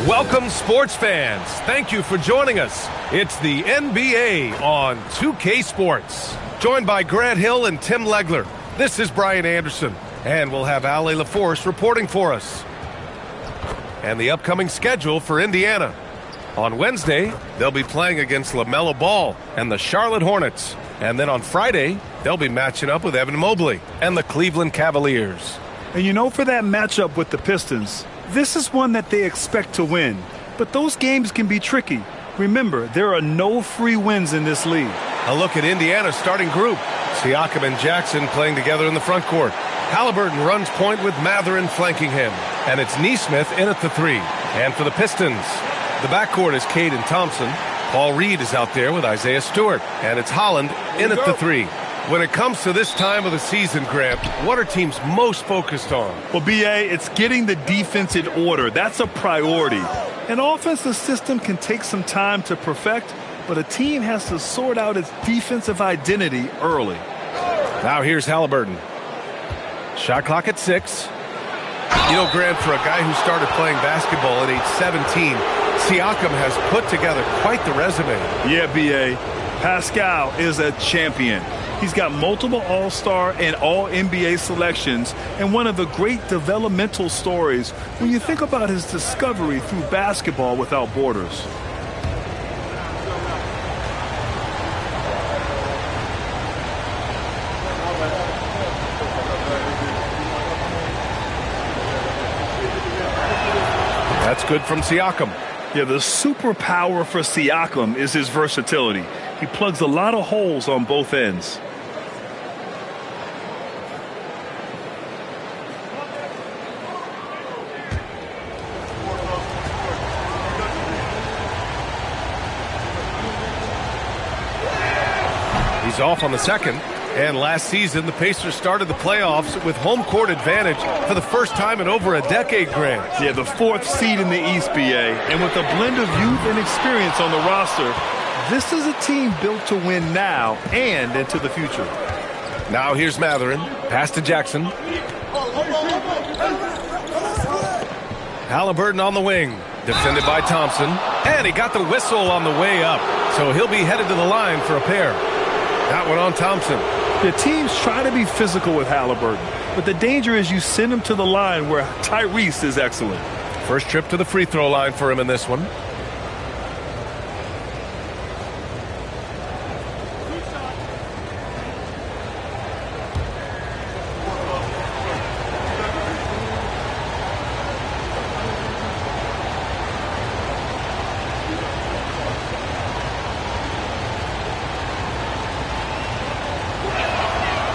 Welcome, sports fans. Thank you for joining us. It's the NBA on 2K Sports. Joined by Grant Hill and Tim Legler. This is Brian Anderson, and we'll have Ale LaForce reporting for us. And the upcoming schedule for Indiana. On Wednesday, they'll be playing against LaMelo Ball and the Charlotte Hornets. And then on Friday, they'll be matching up with Evan Mobley and the Cleveland Cavaliers. And you know, for that matchup with the Pistons, this is one that they expect to win. But those games can be tricky. Remember, there are no free wins in this league. A look at Indiana's starting group. Siakam and Jackson playing together in the front court. Halliburton runs point with Mathurin flanking him. And it's Nesmith in at the 3. And for the Pistons, the backcourt is Cade and Thompson. Paul Reed is out there with Isaiah Stewart. And it's Holland in at the 3. When it comes to this time of the season, Grant, what are teams most focused on? Well, B.A., it's getting the defense in order. That's a priority. An offensive system can take some time to perfect, but a team has to sort out its defensive identity early. Now here's Halliburton. Shot clock at 6. You know, Grant, for a guy who started playing basketball at age 17, Siakam has put together quite the resume. Yeah, B.A., Pascal is a champion. He's got multiple All-Star and All-NBA selections, and one of the great developmental stories when you think about his discovery through basketball without borders. That's good from Siakam. Yeah, the superpower for Siakam is his versatility. He plugs a lot of holes on both ends. He's off on the second. And last season, the Pacers started the playoffs with home court advantage for the first time in over a decade, Grant. Yeah, the 4th seed in the East, BA. And with a blend of youth and experience on the roster, this is a team built to win now and into the future. Now here's Mathurin. Pass to Jackson. Halliburton on the wing. Defended by Thompson. And he got the whistle on the way up. So he'll be headed to the line for a pair. That one on Thompson. The teams try to be physical with Halliburton, but the danger is you send him to the line where Tyrese is excellent. First trip to the free throw line for him in this one.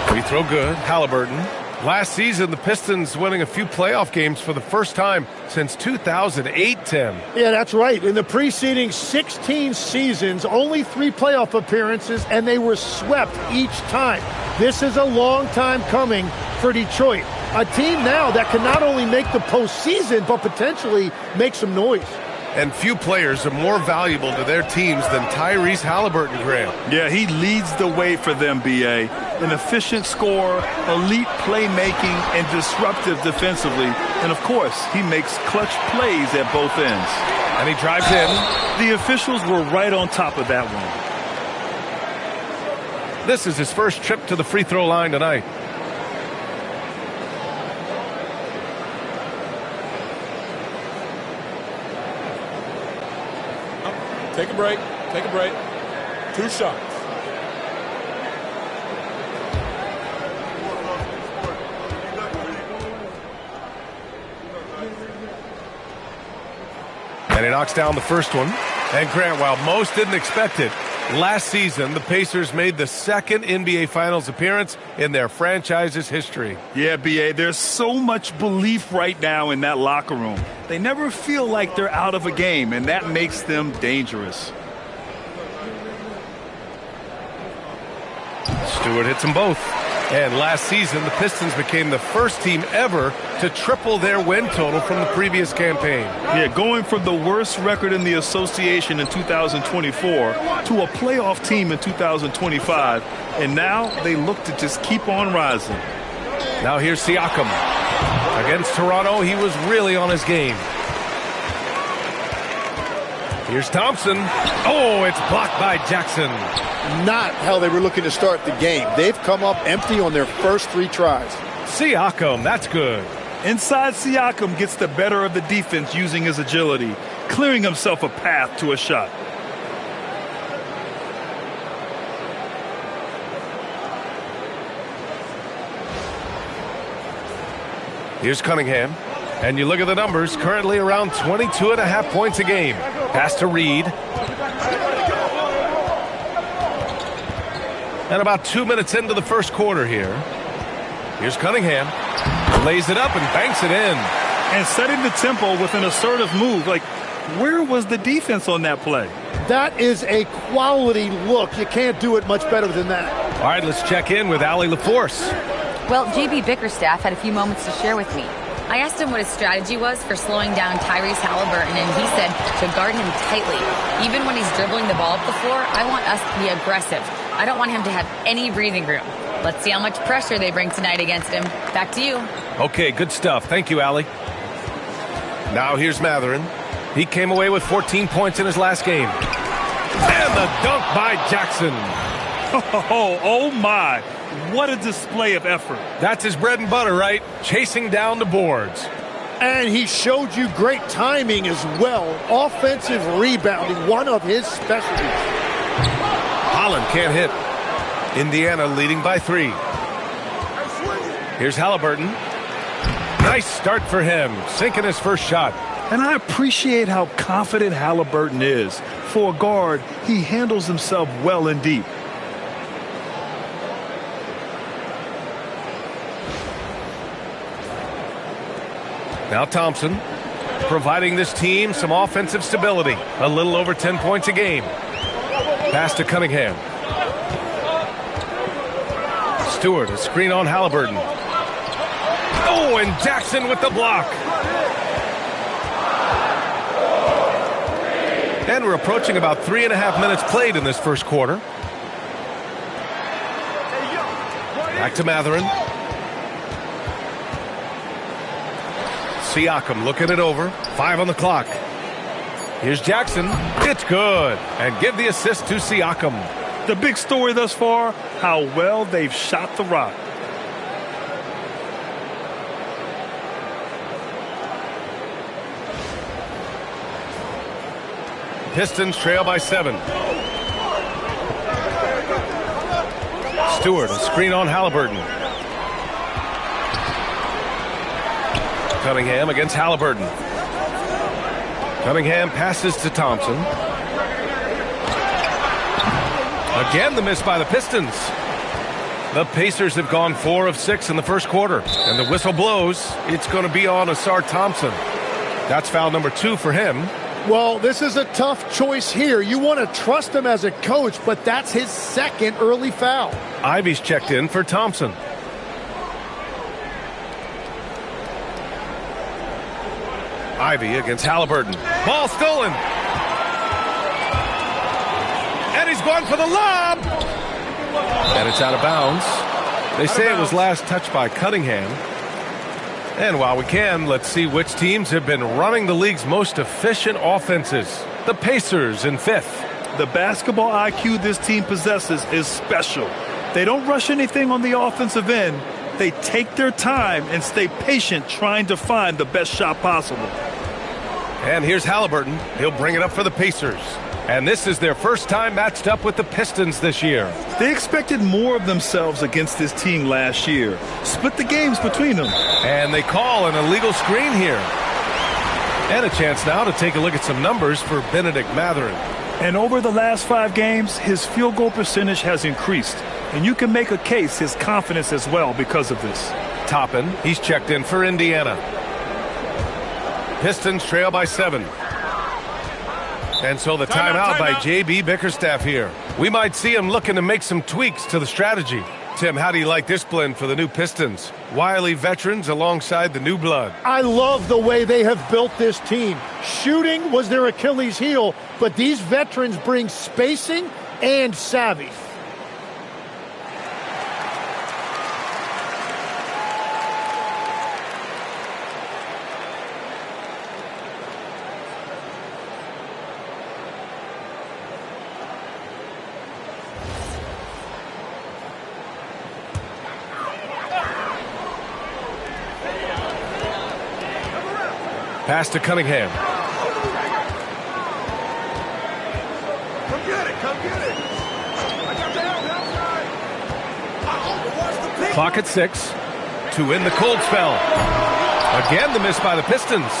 Free throw good. Halliburton. Last season, the Pistons winning a few playoff games for the first time since 2008, Tim. Yeah, that's right. In the preceding 16 seasons, only 3 playoff appearances, and they were swept each time. This is a long time coming for Detroit. A team now that can not only make the postseason, but potentially make some noise. And few players are more valuable to their teams than Tyrese Halliburton, Graham. Yeah, he leads the way for them, B.A. An efficient scorer, elite playmaking, and disruptive defensively. And, of course, he makes clutch plays at both ends. And he drives in. The officials were right on top of that one. This is his first trip to the free throw line tonight. Take a break. Take a break. 2 shots. And he knocks down the first one. And Grant, while most didn't expect it, last season the Pacers made the second NBA Finals appearance in their franchise's history. Yeah, B.A., there's so much belief right now in that locker room. They never feel like they're out of a game, and that makes them dangerous. Stewart hits them both. And last season, the Pistons became the first team ever to triple their win total from the previous campaign. Yeah, going from the worst record in the association in 2024 to a playoff team in 2025. And now they look to just keep on rising. Now here's Siakam. Against Toronto, he was really on his game. Here's Thompson. Oh, it's blocked by Jackson. Not how they were looking to start the game. They've come up empty on their first 3 tries. Siakam, that's good. Inside Siakam gets the better of the defense using his agility, clearing himself a path to a shot. Here's Cunningham. And you look at the numbers, currently around 22.5 points a game. Pass to Reed. And about 2 minutes into the first quarter here. Here's Cunningham. Lays it up and banks it in. And setting the tempo with an assertive move. Like, where was the defense on that play? That is a quality look. You can't do it much better than that. All right, let's check in with Allie LaForce. Well, JB Bickerstaff had a few moments to share with me. I asked him what his strategy was for slowing down Tyrese Halliburton, and he said to guard him tightly. Even when he's dribbling the ball up the floor, I want us to be aggressive. I don't want him to have any breathing room. Let's see how much pressure they bring tonight against him. Back to you. Okay, good stuff. Thank you, Allie. Now here's Matherin. He came away with 14 points in his last game. And the dunk by Jackson. Oh my. What a display of effort. That's his bread and butter, right? Chasing down the boards. And he showed you great timing as well. Offensive rebounding, one of his specialties. Holland can't hit. Indiana leading by 3. Here's Halliburton. Nice start for him, sinking his first shot. And I appreciate how confident Halliburton is. For a guard, he handles himself well and deep. Now Thompson, providing this team some offensive stability. A little over 10 points a game. Pass to Cunningham. Stewart, a screen on Halliburton. Oh, and Jackson with the block. And we're approaching about 3.5 minutes played in this first quarter. Back to Matherin. Siakam looking it over. 5 on the clock. Here's Jackson. It's good. And give the assist to Siakam. The big story thus far, how well they've shot the rock. Pistons trail by 7. Stewart, a screen on Halliburton. Cunningham against Halliburton. Cunningham passes to Thompson. Again, the miss by the Pistons. The Pacers have gone 4 of 6 in the first quarter. And the whistle blows. It's going to be on Asar Thompson. That's foul number 2 for him. Well, this is a tough choice here. You want to trust him as a coach, but that's his second early foul. Ivy's checked in for Thompson. Ivy against Halliburton. Ball stolen. And he's going for the lob. And it's out of bounds. They say it was last touched by Cunningham. And while we can, let's see which teams have been running the league's most efficient offenses. The Pacers in 5th. The basketball IQ this team possesses is special. They don't rush anything on the offensive end. They take their time and stay patient trying to find the best shot possible. And here's Halliburton. He'll bring it up for the Pacers. And this is their first time matched up with the Pistons this year. They expected more of themselves against this team last year. Split the games between them. And they call an illegal screen here. And a chance now to take a look at some numbers for Benedict Matherin. And over the last 5 games, his field goal percentage has increased. And you can make a case his confidence as well because of this. Toppin, he's checked in for Indiana. Pistons trail by 7. And so the timeout by JB Bickerstaff here. We might see him looking to make some tweaks to the strategy. Tim, how do you like this blend for the new Pistons? Wily veterans alongside the new blood. I love the way they have built this team. Shooting was their Achilles heel, but these veterans bring spacing and savvy. Pass to Cunningham. Come get it. I got down outside. Clock at 6 to end the cold spell. Again, the miss by the Pistons.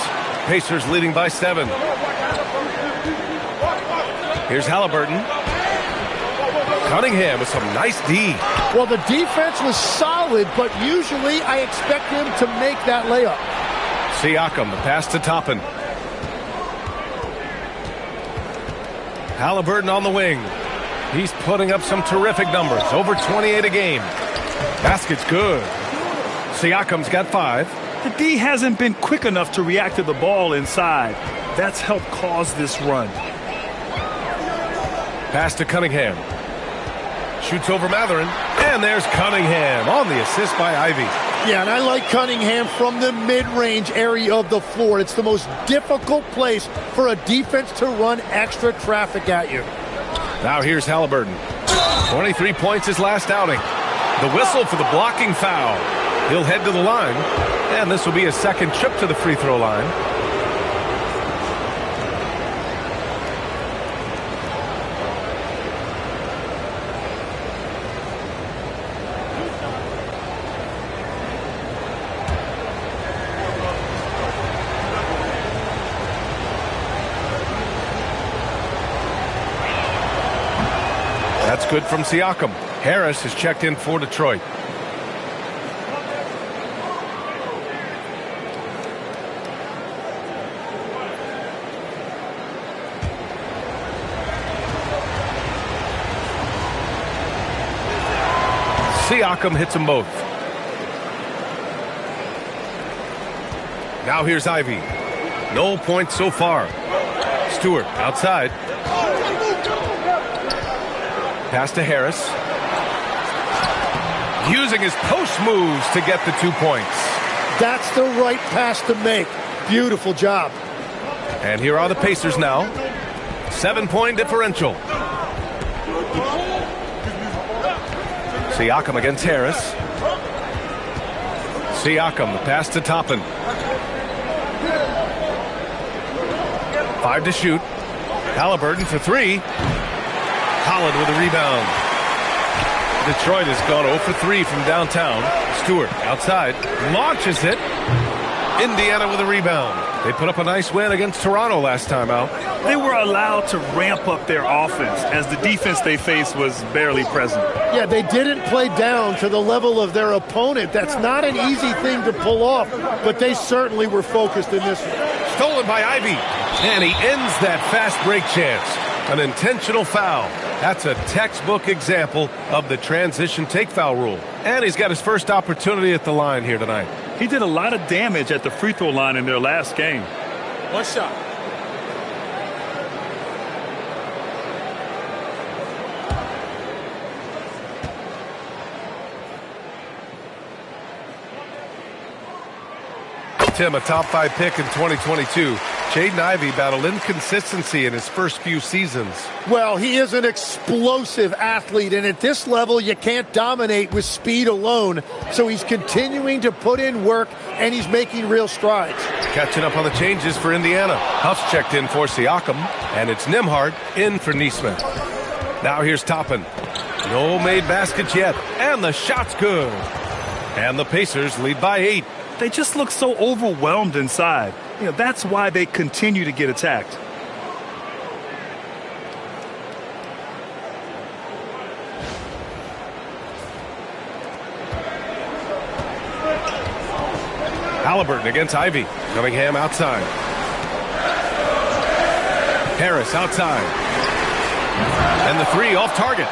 Pacers leading by 7. Here's Halliburton. Cunningham with some nice D. Well, the defense was solid, but usually I expect him to make that layup. Siakam, the pass to Toppin. Halliburton on the wing. He's putting up some terrific numbers. Over 28 a game. Basket's good. Siakam's got 5. The D hasn't been quick enough to react to the ball inside. That's helped cause this run. Pass to Cunningham. Shoots over Matherin. And there's Cunningham on the assist by Ivy. Yeah, and I like Cunningham from the mid-range area of the floor. It's the most difficult place for a defense to run extra traffic at you. Now here's Halliburton. 23 points his last outing. The whistle for the blocking foul. He'll head to the line, and this will be his second trip to the free throw line. That's good from Siakam. Harris has checked in for Detroit. Siakam hits them both. Now here's Ivy. No points so far. Stewart outside. Pass to Harris. Using his post moves to get the 2 points. That's the right pass to make. Beautiful job. And here are the Pacers now. 7-point differential. Siakam against Harris. Siakam, the pass to Toppin. 5 to shoot. Halliburton for 3. Holland with a rebound. Detroit has gone 0 for 3 from downtown. Stewart outside. Launches it. Indiana with a rebound. They put up a nice win against Toronto last time out. They were allowed to ramp up their offense as the defense they faced was barely present. Yeah, they didn't play down to the level of their opponent. That's not an easy thing to pull off, but they certainly were focused in this one. Stolen by Ivy. And he ends that fast break chance. An intentional foul. That's a textbook example of the transition take foul rule. And he's got his first opportunity at the line here tonight. He did a lot of damage at the free throw line in their last game. One shot. Tim, a top 5 pick in 2022. Jaden Ivey battled inconsistency in his first few seasons. Well, he is an explosive athlete, and at this level, you can't dominate with speed alone. So he's continuing to put in work, and he's making real strides. Catching up on the changes for Indiana. Huff's checked in for Siakam, and it's Nembhard in for Neesmith. Now here's Toppin. No made baskets yet, and the shot's good. And the Pacers lead by 8. They just look so overwhelmed inside. You know, that's why they continue to get attacked. Halliburton against Ivy. Cunningham outside. Harris outside. And the 3 off target.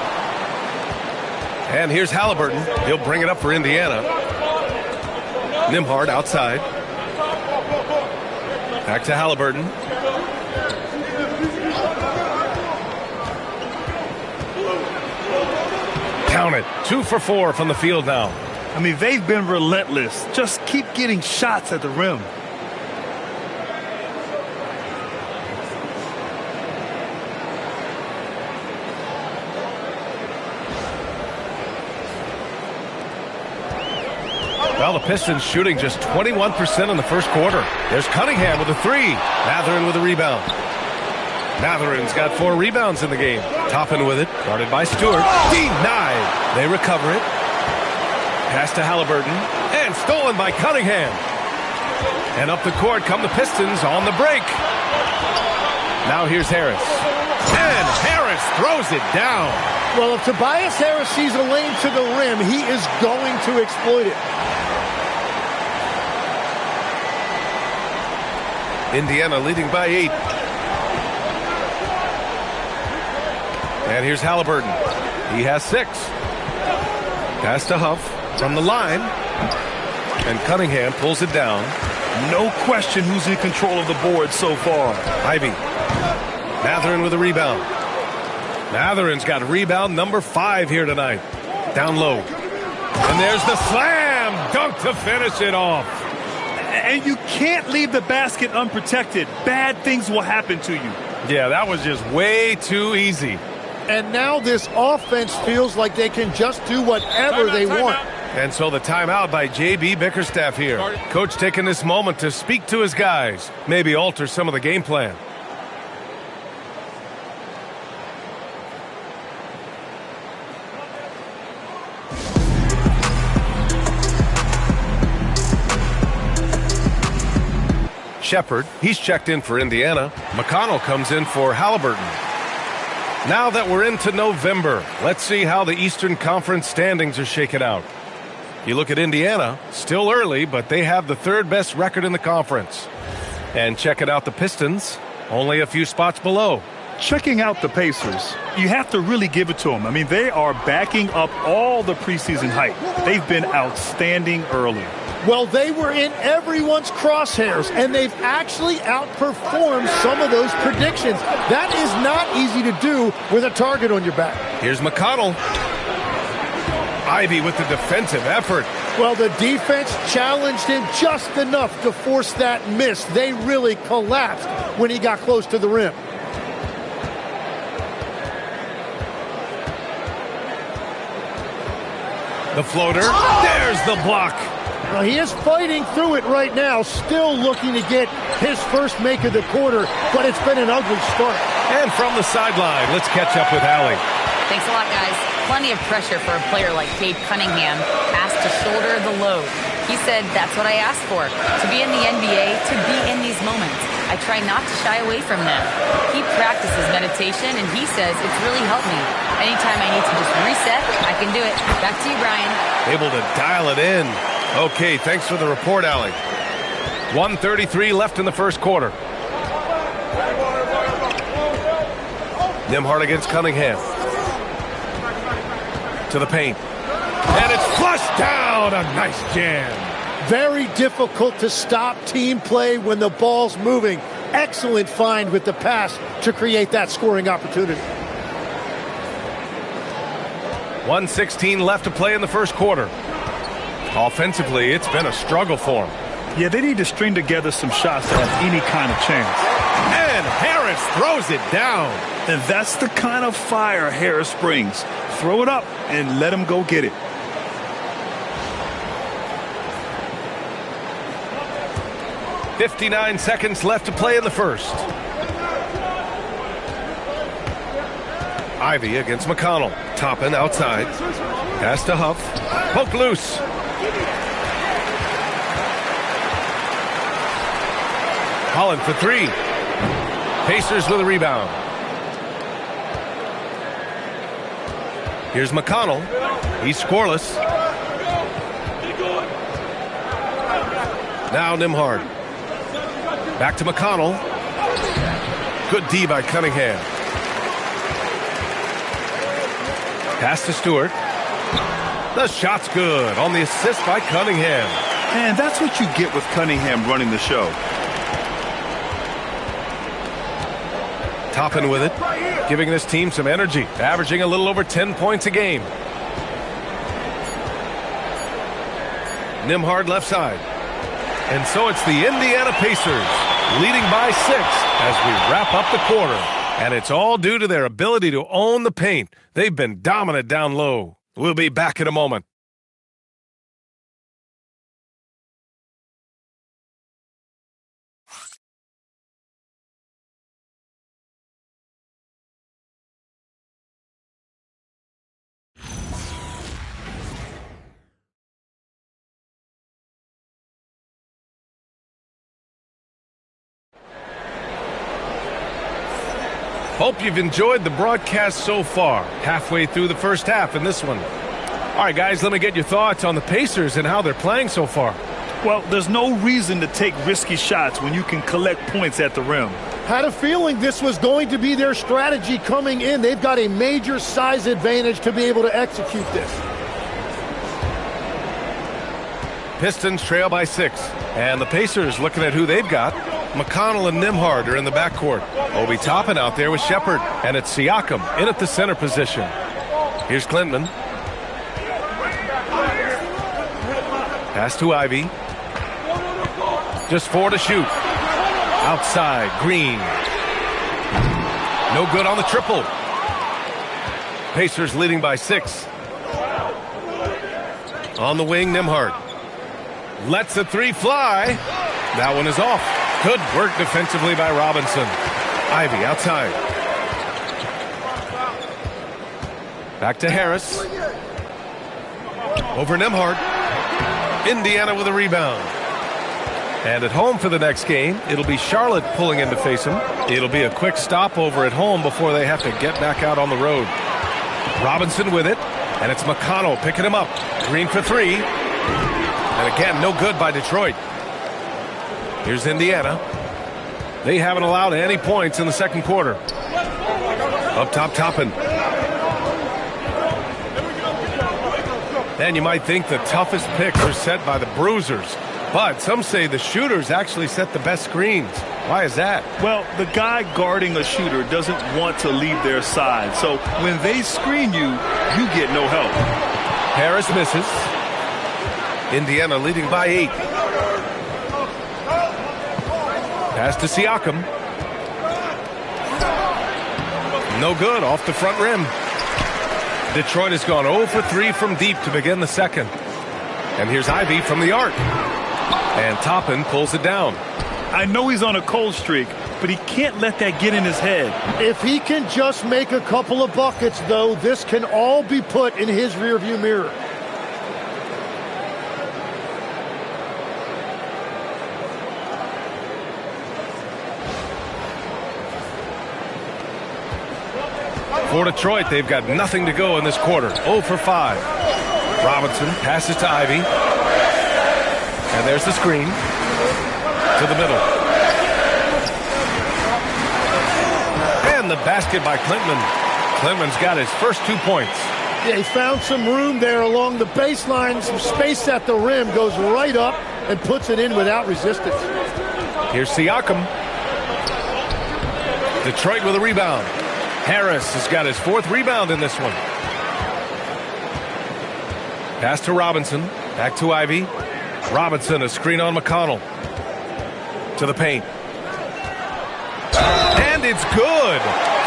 And here's Halliburton. He'll bring it up for Indiana. Nembhard outside. Back to Halliburton. Count it. 2 for 4 from the field now. I mean, they've been relentless. Just keep getting shots at the rim. Well, Well, the Pistons shooting just 21% in the first quarter. There's Cunningham with a three. Mathurin with a rebound. Mathurin's got 4 rebounds in the game. Toppin with it, guarded by Stewart. Denied. They recover it. Pass to Halliburton. And stolen by Cunningham. And up the court come the Pistons on the break. Now here's Harris. And Harris throws it down. Well, if Tobias Harris sees a lane to the rim, he is going to exploit it. Indiana leading by 8. And here's Halliburton. He has 6. Pass to Huff from the line. And Cunningham pulls it down. No question who's in control of the board so far. Ivy. Mathurin with a rebound. Mathurin's got rebound number 5 here tonight. Down low. And there's the slam dunk to finish it off. And you can't leave the basket unprotected. Bad things will happen to you. Yeah, that was just way too easy. And now this offense feels like they can just do whatever they want. And so the timeout by J.B. Bickerstaff here. Coach taking this moment to speak to his guys. Maybe alter some of the game plan. Shepard, he's checked in for Indiana. McConnell comes in for Halliburton. Now that we're into November, let's see how the Eastern Conference standings are shaken out. You look at Indiana, still early, but they have the 3rd best record in the conference. And checking out the Pistons, only a few spots below. Checking out the Pacers, you have to really give it to them. I mean, they are backing up all the preseason hype. They've been outstanding early. Well, they were in everyone's crosshairs, and they've actually outperformed some of those predictions. That is not easy to do with a target on your back. Here's McConnell. Ivy with the defensive effort. Well, the defense challenged him just enough to force that miss. They really collapsed when he got close to the rim. The floater. There's the block. Well, he is fighting through it right now, still looking to get his first make of the quarter, but it's been an ugly start. And from the sideline, let's catch up with Allie. Thanks a lot, guys. Plenty of pressure for a player like Cade Cunningham, asked to shoulder the load. He said, that's what I asked for, to be in the NBA, to be in these moments. I try not to shy away from them. He practices meditation, and he says it's really helped me. Anytime I need to just reset, I can do it. Back to you, Brian. Able to dial it in. Okay, thanks for the report, Allie. 1:33 left in the first quarter. Nembhard against Cunningham. To the paint. And it's flushed down. A nice jam. Very difficult to stop team play when the ball's moving. Excellent find with the pass to create that scoring opportunity. 1:16 left to play in the first quarter. Offensively, it's been a struggle for them. Yeah, they need to string together some shots to have any kind of chance. And Harris throws it down. And that's the kind of fire Harris brings. Throw it up and let him go get it. .59 seconds left to play in the first. Ivy against McConnell. Toppin outside. Pass to Huff. Poke loose. Holland for 3. Pacers with a rebound. Here's McConnell. He's scoreless. Now Nembhard. Back to McConnell. Good D by Cunningham. Pass to Stewart. The shot's good on the assist by Cunningham. And that's what you get with Cunningham running the show. Toppin with it, giving this team some energy, averaging a little over 10 points a game. Nembhard left side. And so it's the Indiana Pacers leading by 6 as we wrap up the quarter. And it's all due to their ability to own the paint. They've been dominant down low. We'll be back in a moment. Hope you've enjoyed the broadcast so far. Halfway through the first half in this one. All right, guys, let me get your thoughts on the Pacers and how they're playing so far. Well, there's no reason to take risky shots when you can collect points at the rim. Had a feeling this was going to be their strategy coming in. They've got a major size advantage to be able to execute this. Pistons trail by 6. And the Pacers looking at who they've got. McConnell and Nembhard are in the backcourt. Obi Toppin out there with Shepherd. And it's Siakam in at the center position. Here's Klintman. Pass to Ivy. Just 4 to shoot. Outside, Green. No good on the triple. Pacers leading by 6. On the wing, Nembhard. Lets a 3 fly. That one is off. Good work defensively by Robinson. Ivy outside. Back to Harris. Over Nembhard. Indiana with a rebound. And at home for the next game, it'll be Charlotte pulling in to face them. It'll be a quick stopover at home before they have to get back out on the road. Robinson with it, and it's McConnell picking him up. Green for 3. And again, no good by Detroit. Here's Indiana. They haven't allowed any points in the second quarter. Up top, Toppin. And you might think the toughest picks are set by the bruisers. But some say the shooters actually set the best screens. Why is that? Well, the guy guarding a shooter doesn't want to leave their side. So when they screen you, you get no help. Harris misses. Indiana leading by 8. Pass to Siakam. No good, off the front rim. Detroit has gone 0 for 3 from deep to begin the second. And here's Ivy from the arc. And Toppin pulls it down. I know he's on a cold streak, but he can't let that get in his head. If he can just make a couple of buckets, though, this can all be put in his rearview mirror. For Detroit, they've got nothing to go in this quarter. 0 for 5. Robinson passes to Ivy. And there's the screen. To the middle. And the basket by Klintman. Klintman's got his first 2 points. Yeah, he found some room there along the baseline. Some space at the rim. Goes right up and puts it in without resistance. Here's Siakam. Detroit with a rebound. Harris has got his 4th rebound in this one. Pass to Robinson. Back to Ivy. Robinson, a screen on McConnell. To the paint. And it's good.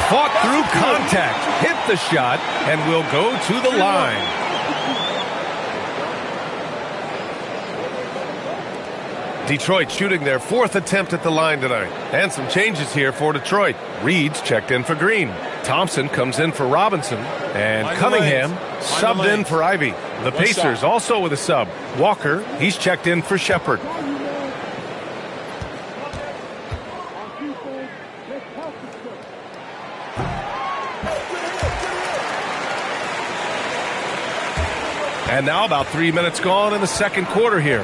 Fought through contact. Hit the shot and will go to the line. Detroit shooting their 4th attempt at the line tonight. And some changes here for Detroit. Reed's checked in for Green. Thompson comes in for Robinson. And Cunningham subbed in for Ivy. The Pacers also with a sub. Walker, he's checked in for Shepherd. And now about 3 minutes gone in the second quarter here.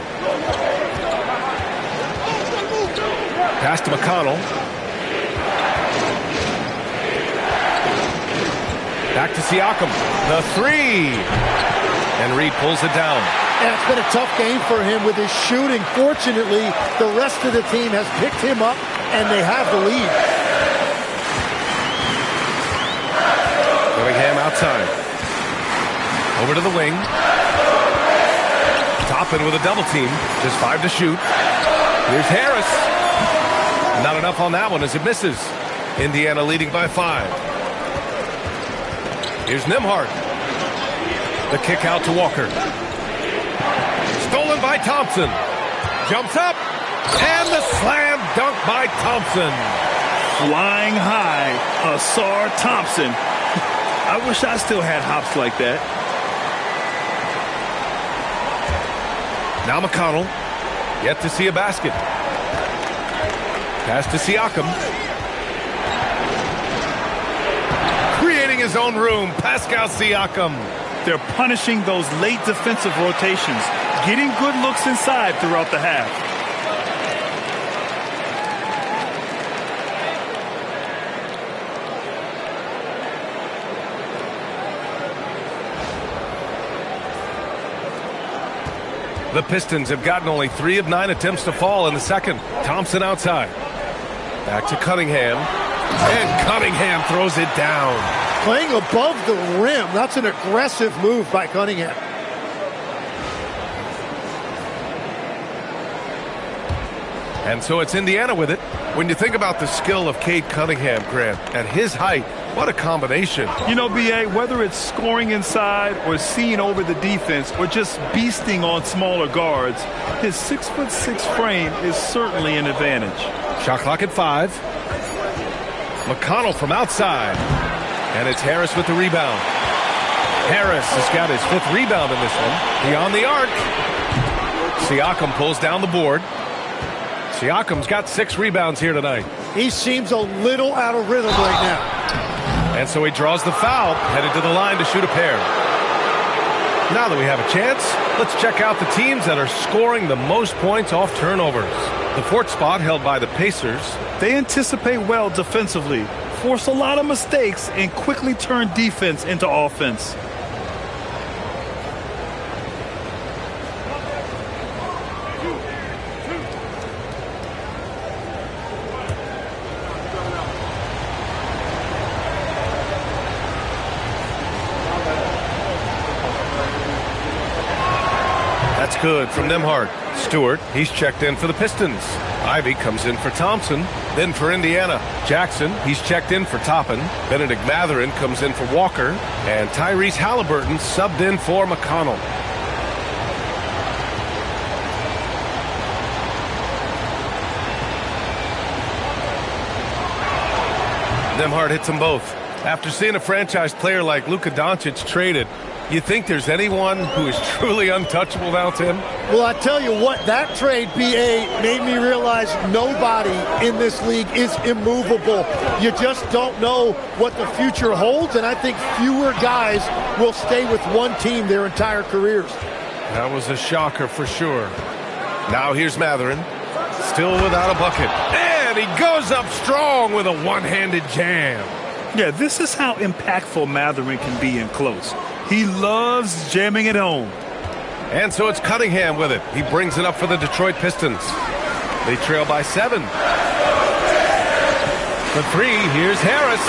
Pass to McConnell. Back to Siakam. The 3. And Reed pulls it down. And it's been a tough game for him with his shooting. Fortunately, the rest of the team has picked him up, and they have the lead. Cunningham outside. Over to the wing. Toppin with a double team. Just 5 to shoot. Here's Harris. Not enough on that one as it misses. Indiana leading by 5. Here's Nembhard. The kick out to Walker. Stolen by Thompson. Jumps up. And the slam dunk by Thompson. Flying high, Asar Thompson. I wish I still had hops like that. Now McConnell. Yet to see a basket. Pass to Siakam. clearing his own room. Pascal Siakam. They're punishing those late defensive rotations, getting good looks inside throughout the half. The Pistons have gotten only 3 of 9 attempts to fall in the second. Thompson outside. Back to Cunningham. And Cunningham throws it down. Playing above the rim. That's an aggressive move by Cunningham. And so it's Indiana with it. When you think about the skill of Cade Cunningham, Grant, at his height, what a combination. You know, B.A., whether it's scoring inside or seeing over the defense or just beasting on smaller guards, his 6'6" frame is certainly an advantage. Shot clock at 5. McConnell from outside. And it's Harris with the rebound. Harris has got his 5th rebound in this one. Beyond the arc. Siakam pulls down the board. Siakam's got 6 rebounds here tonight. He seems a little out of rhythm right now. And so he draws the foul, headed to the line to shoot a pair. Now that we have a chance, let's check out the teams that are scoring the most points off turnovers. The 4th spot held by the Pacers. They anticipate well defensively, force a lot of mistakes, and quickly turn defense into offense. That's good from Nembhard. Stewart, he's checked in for the Pistons. Ivy comes in for Thompson, then for Indiana. Jackson, he's checked in for Toppin. Benedict Mathurin comes in for Walker. And Tyrese Halliburton subbed in for McConnell. Nembhard hits them both. After seeing a franchise player like Luka Doncic traded, you think there's anyone who is truly untouchable now, Tim? Well, I tell you what, that trade, B.A., made me realize nobody in this league is immovable. You just don't know what the future holds, and I think fewer guys will stay with one team their entire careers. That was a shocker for sure. Now here's Mathurin, still without a bucket. And he goes up strong with a one-handed jam. Yeah, this is how impactful Mathurin can be in close. He loves jamming it home. And so it's Cunningham with it. He brings it up for the Detroit Pistons. They trail by 7. The 3, here's Harris.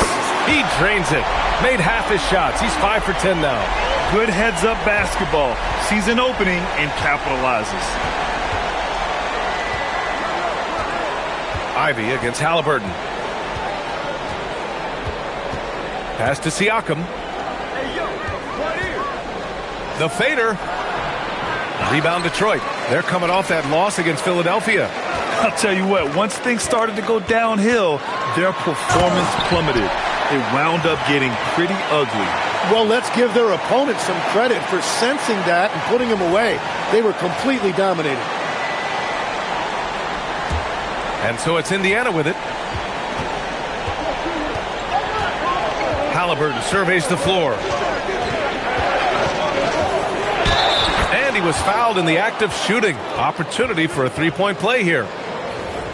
He drains it. Made half his shots. He's 5 for 10 now. Good heads-up basketball. Sees an opening and capitalizes. Ivy against Halliburton. Pass to Siakam. The fader. Rebound Detroit. They're coming off that loss against Philadelphia. I'll tell you what, once things started to go downhill, their performance plummeted. It wound up getting pretty ugly. Well, let's give their opponents some credit for sensing that and putting them away. They were completely dominated. And so it's Indiana with it. Halliburton surveys the floor. And he was fouled in the act of shooting. Opportunity for a three-point play here.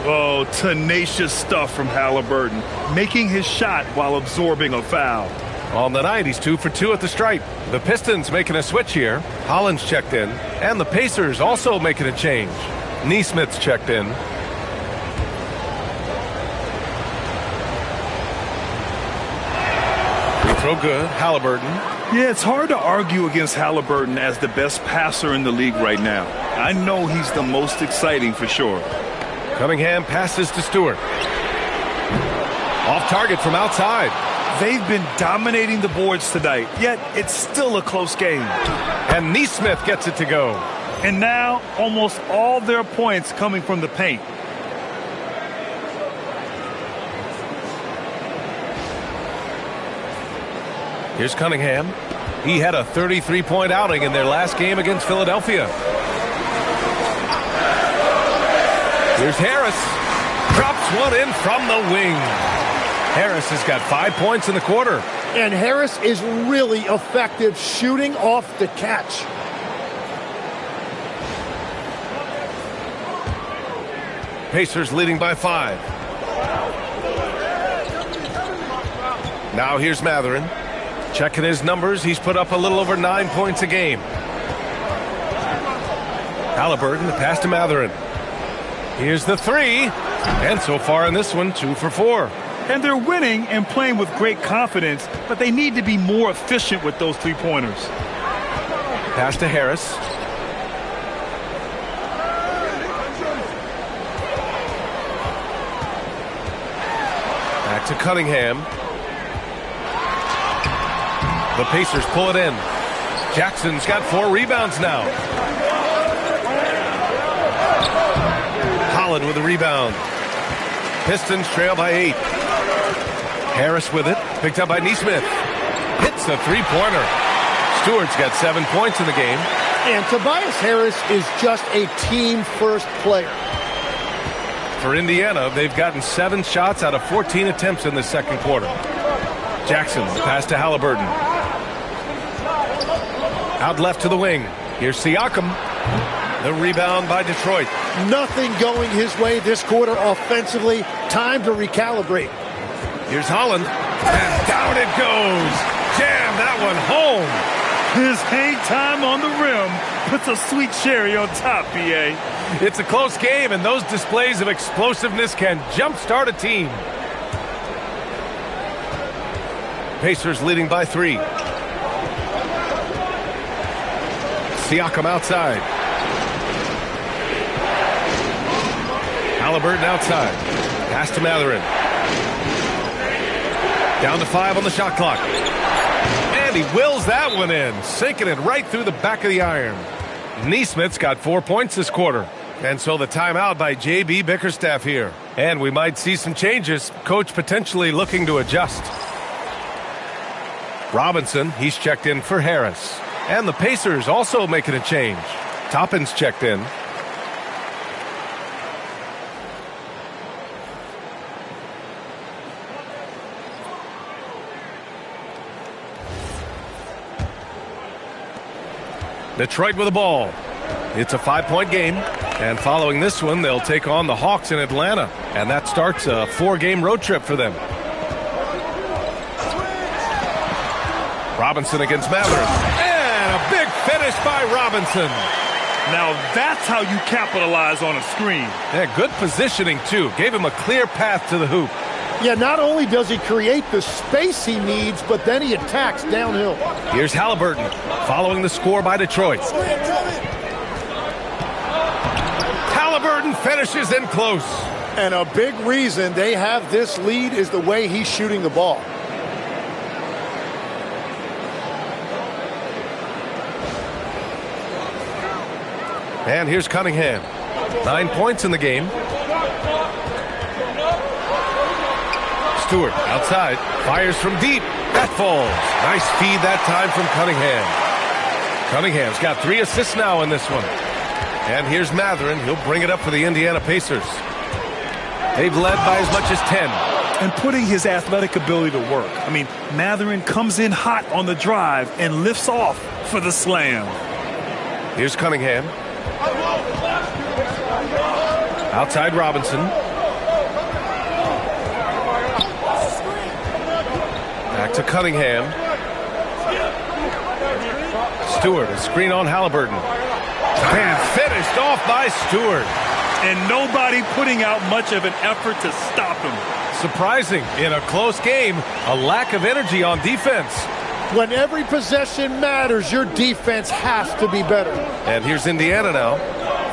Oh, tenacious stuff from Halliburton, making his shot while absorbing a foul. On the night, he's 2 for 2 at the stripe. The Pistons making a switch here. Hollins checked in. And the Pacers also making a change. Neesmith's checked in. Free throw good. Halliburton. Yeah, it's hard to argue against Halliburton as the best passer in the league right now. I know he's the most exciting for sure. Cunningham passes to Stewart. Off target from outside. They've been dominating the boards tonight, yet it's still a close game. And Neesmith gets it to go. And now, almost all their points coming from the paint. Here's Cunningham. He had a 33-point outing in their last game against Philadelphia. Here's Harris. Drops one in from the wing. Harris has got 5 points in the quarter. And Harris is really effective shooting off the catch. Pacers leading by 5. Now here's Matherin. Checking his numbers, he's put up a little over 9 points a game. Halliburton, the pass to Matherin. Here's the 3. And so far in this one, 2 for 4. And they're winning and playing with great confidence, but they need to be more efficient with those three-pointers. Pass to Harris. Back to Cunningham. The Pacers pull it in. Jackson's got 4 rebounds now. Holland with a rebound. Pistons trail by 8. Harris with it. Picked up by Nesmith. Hits the three-pointer. Stewart's got 7 points in the game. And Tobias Harris is just a team-first player. For Indiana, they've gotten 7 shots out of 14 attempts in the second quarter. Jackson, the pass to Halliburton. Out left to the wing. Here's Siakam. The rebound by Detroit. Nothing going his way this quarter offensively. Time to recalibrate. Here's Holland. And down it goes. Jam that one home. His hang time on the rim puts a sweet cherry on top, BA. It's a close game, and those displays of explosiveness can jumpstart a team. Pacers leading by 3. Siakam outside. Halliburton outside. Pass to Matherin. Down to 5 on the shot clock. And he wills that one in, sinking it right through the back of the iron. Nesmith's got 4 points this quarter. And so the timeout by J.B. Bickerstaff here. And we might see some changes. Coach potentially looking to adjust. Robinson, he's checked in for Harris. And the Pacers also making a change. Toppin's checked in. Detroit with the ball. It's a 5-point game. And following this one, they'll take on the Hawks in Atlanta. And that starts a 4-game road trip for them. Robinson against Matherin. And a big finish by Robinson. Now that's how you capitalize on a screen. Yeah, good positioning, too. Gave him a clear path to the hoop. Yeah, not only does he create the space he needs, but then he attacks downhill. Here's Halliburton, following the score by Detroit. Halliburton finishes in close. And a big reason they have this lead is the way he's shooting the ball. And here's Cunningham. 9 points in the game. Stewart outside, fires from deep. That falls. Nice feed that time from Cunningham. Cunningham's got 3 assists now in this one. And here's Matherin. He'll bring it up for the Indiana Pacers. They've led by as much as 10. And putting his athletic ability to work. I mean, Matherin comes in hot on the drive and lifts off for the slam. Here's Cunningham. Outside Robinson. Back to Cunningham. Stewart, a screen on Halliburton. And finished off by Stewart. And nobody putting out much of an effort to stop him. Surprising, in a close game, a lack of energy on defense. When every possession matters, your defense has to be better. And here's Indiana now,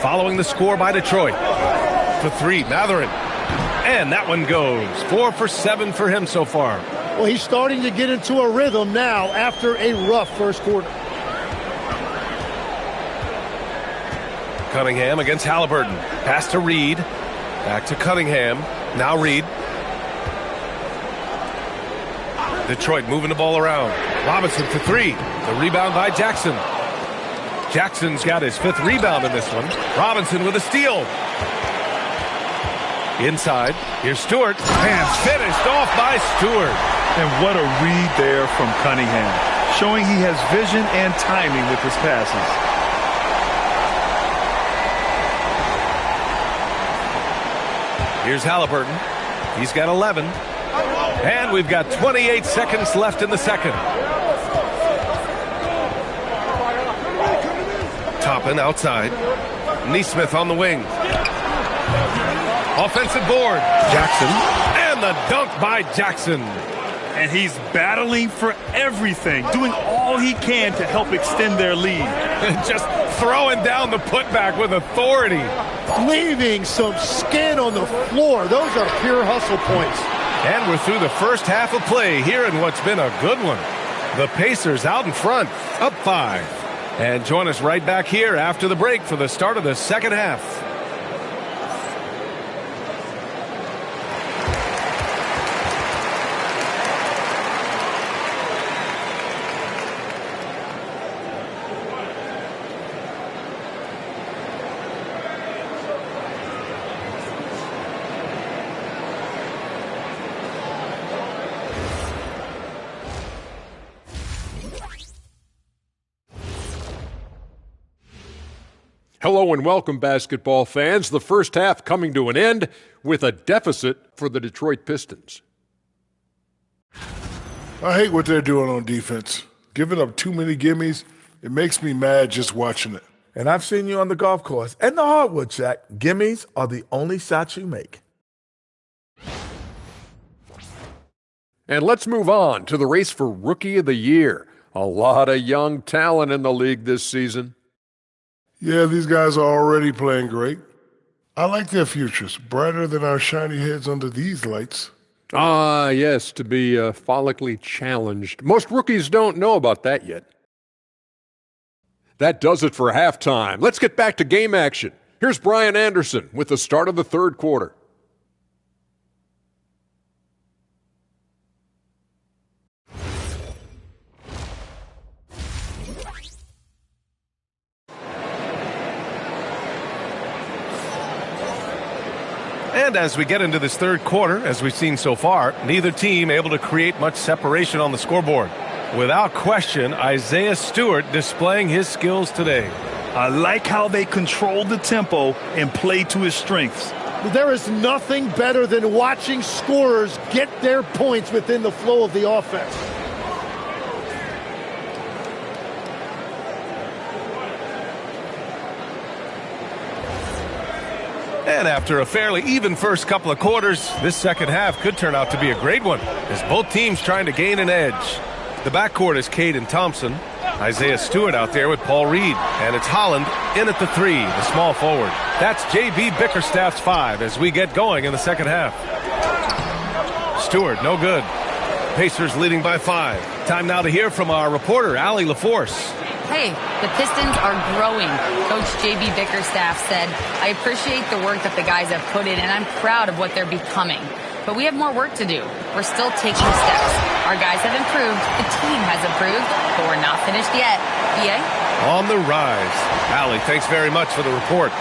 following the score by Detroit. For 3, Matherin. And that one goes. 4 for 7 for him so far. Well, he's starting to get into a rhythm now after a rough first quarter. Cunningham against Halliburton. Pass to Reed. Back to Cunningham. Now Reed. Detroit moving the ball around. Robinson for 3. The rebound by Jackson. Jackson's got his 5th rebound in this one. Robinson with a steal. Inside, here's Stewart, and finished off by Stewart. And what a read there from Cunningham, showing he has vision and timing with his passes. Here's Halliburton. He's got 11. And we've got 28 seconds left in the second. Toppin outside. Neesmith on the wing. Offensive board. Jackson. And the dunk by Jackson. And he's battling for everything, doing all he can to help extend their lead. Just throwing down the putback with authority. Leaving some skin on the floor. Those are pure hustle points. And we're through the first half of play here in what's been a good one. The Pacers out in front, up 5. And join us right back here after the break for the start of the second half. Hello and welcome, basketball fans. The first half coming to an end with a deficit for the Detroit Pistons. I hate what they're doing on defense. Giving up too many gimmies, it makes me mad just watching it. And I've seen you on the golf course and the hardwood track. Gimmies are the only shots you make. And let's move on to the race for Rookie of the Year. A lot of young talent in the league this season. Yeah, these guys are already playing great. I like their futures, brighter than our shiny heads under these lights. Ah, yes, to be follically challenged. Most rookies don't know about that yet. That does it for halftime. Let's get back to game action. Here's Brian Anderson with the start of the third quarter. And as we get into this third quarter, as we've seen so far, neither team able to create much separation on the scoreboard. Without question, Isaiah Stewart displaying his skills today. I like how they control the tempo and play to his strengths. There is nothing better than watching scorers get their points within the flow of the offense. And after a fairly even first couple of quarters, this second half could turn out to be a great one, as both teams trying to gain an edge. The backcourt is Cade and Thompson. Isaiah Stewart out there with Paul Reed. And it's Holland in at the 3, the small forward. That's J.B. Bickerstaff's 5 as we get going in the second half. Stewart, no good. Pacers leading by 5. Time now to hear from our reporter, Allie LaForce. Hey, the Pistons are growing. Coach J.B. Bickerstaff said, I appreciate the work that the guys have put in, and I'm proud of what they're becoming. But we have more work to do. We're still taking steps. Our guys have improved, the team has improved, but we're not finished yet. BA? On the rise. Allie, thanks very much for the report.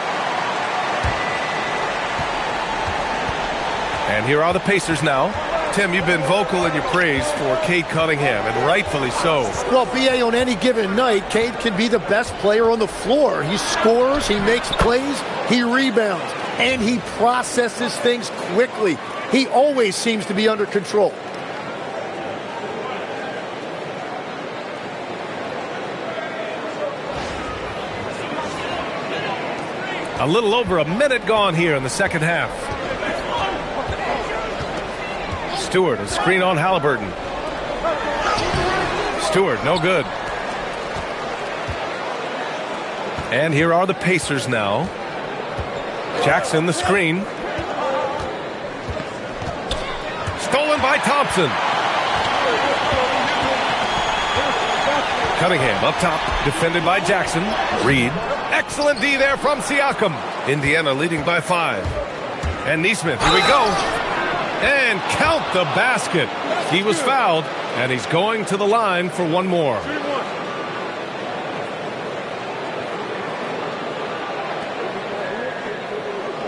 And here are the Pacers now. Tim, you've been vocal in your praise for Cade Cunningham, and rightfully so. Well, BA, on any given night, Cade can be the best player on the floor. He scores, he makes plays, he rebounds, and he processes things quickly. He always seems to be under control. A little over a minute gone here in the second half. Stewart, a screen on Halliburton. Stewart, no good. And here are the Pacers now. Jackson, the screen. Stolen by Thompson. Cunningham up top, defended by Jackson. Reed. Excellent D there from Siakam. Indiana leading by 5. And Neesmith, here we go. And count the basket. He was fouled, and he's going to the line for one more.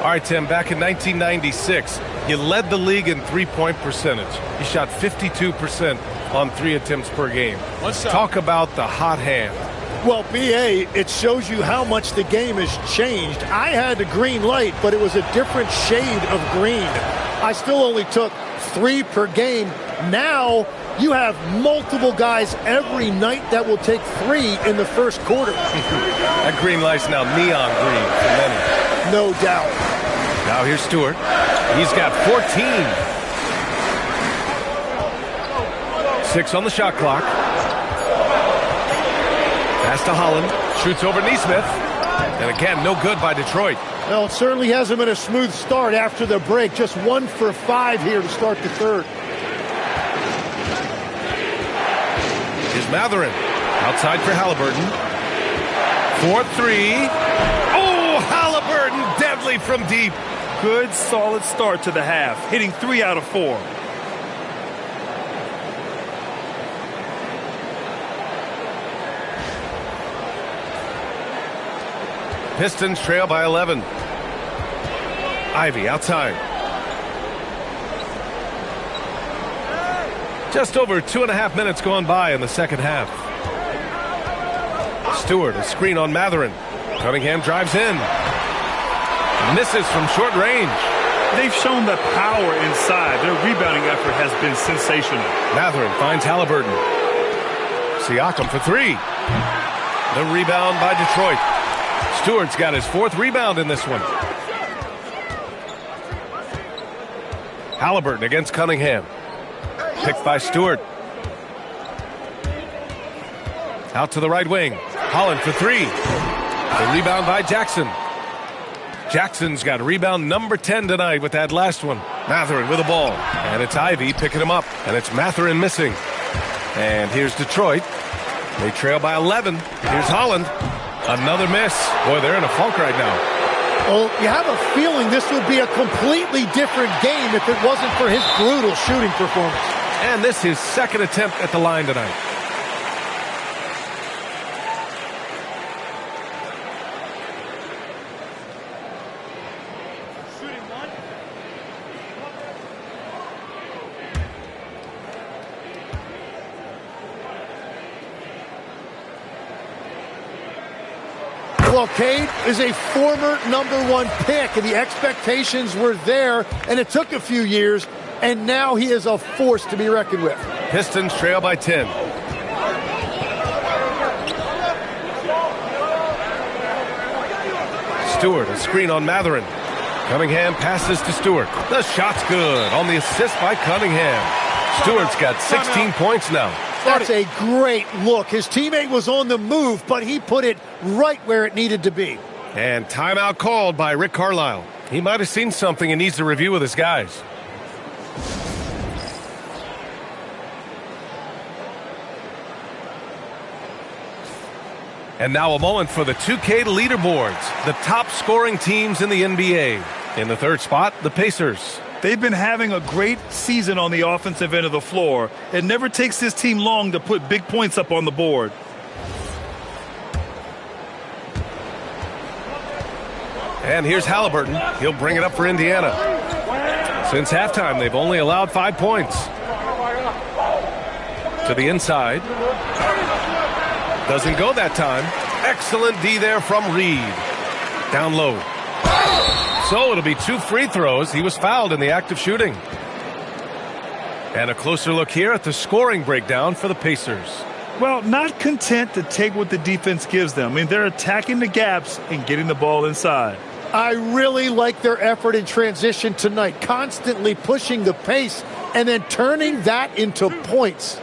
All right, Tim, back in 1996, you led the league in three-point percentage. You shot 52% on 3 attempts per game. Talk about the hot hand. Well, BA, it shows you how much the game has changed. I had the green light, but it was a different shade of green. I still only took 3 per game. Now you have multiple guys every night that will take 3 in the first quarter. That green light's now neon green for many. No doubt. Now here's Stewart. He's got 14. 6 on the shot clock. Pass to Holland. Shoots over Neesmith. And again, no good by Detroit. Well, it certainly hasn't been a smooth start after the break. Just 1 for 5 here to start the third. Here's Matherin. Outside for Halliburton. 4-3. Oh, Halliburton deadly from deep. Good, solid start to the half, hitting 3 out of 4. Pistons trail by 11. Ivy outside. Just over 2.5 minutes gone by in the second half. Stewart, a screen on Matherin. Cunningham drives in. Misses from short range. They've shown the power inside. Their rebounding effort has been sensational. Matherin finds Halliburton. Siakam for 3. The rebound by Detroit. Stewart's got his 4th rebound in this one. Halliburton against Cunningham. Picked by Stewart. Out to the right wing. Holland for 3. The rebound by Jackson. Jackson's got rebound number 10 tonight with that last one. Matherin with the ball. And it's Ivy picking him up. And it's Matherin missing. And here's Detroit. They trail by 11. Here's Holland. Another miss. Boy, they're in a funk right now. Well, you have a feeling this would be a completely different game if it wasn't for his brutal shooting performance. And this is his 2nd attempt at the line tonight. Well, Cade is a former #1 pick, and the expectations were there, and it took a few years, and now he is a force to be reckoned with. Pistons trail by 10. Stewart, a screen on Matherin. Cunningham passes to Stewart. The shot's good on the assist by Cunningham. Stewart's got 16 points now. That's a great look. His teammate was on the move, but he put it right where it needed to be. And timeout called by Rick Carlisle. He might have seen something and needs to review with his guys. And now a moment for the 2K leaderboards. The top scoring teams in the NBA. In the 3rd spot, the Pacers. They've been having a great season on the offensive end of the floor. It never takes this team long to put big points up on the board. And here's Halliburton. He'll bring it up for Indiana. Since halftime, they've only allowed 5 points. To the inside. Doesn't go that time. Excellent D there from Reed. Down low. So it'll be 2 free throws. He was fouled in the act of shooting. And a closer look here at the scoring breakdown for the Pacers. Well, not content to take what the defense gives them. I mean, they're attacking the gaps and getting the ball inside. I really like their effort in transition tonight, constantly pushing the pace and then turning that into points.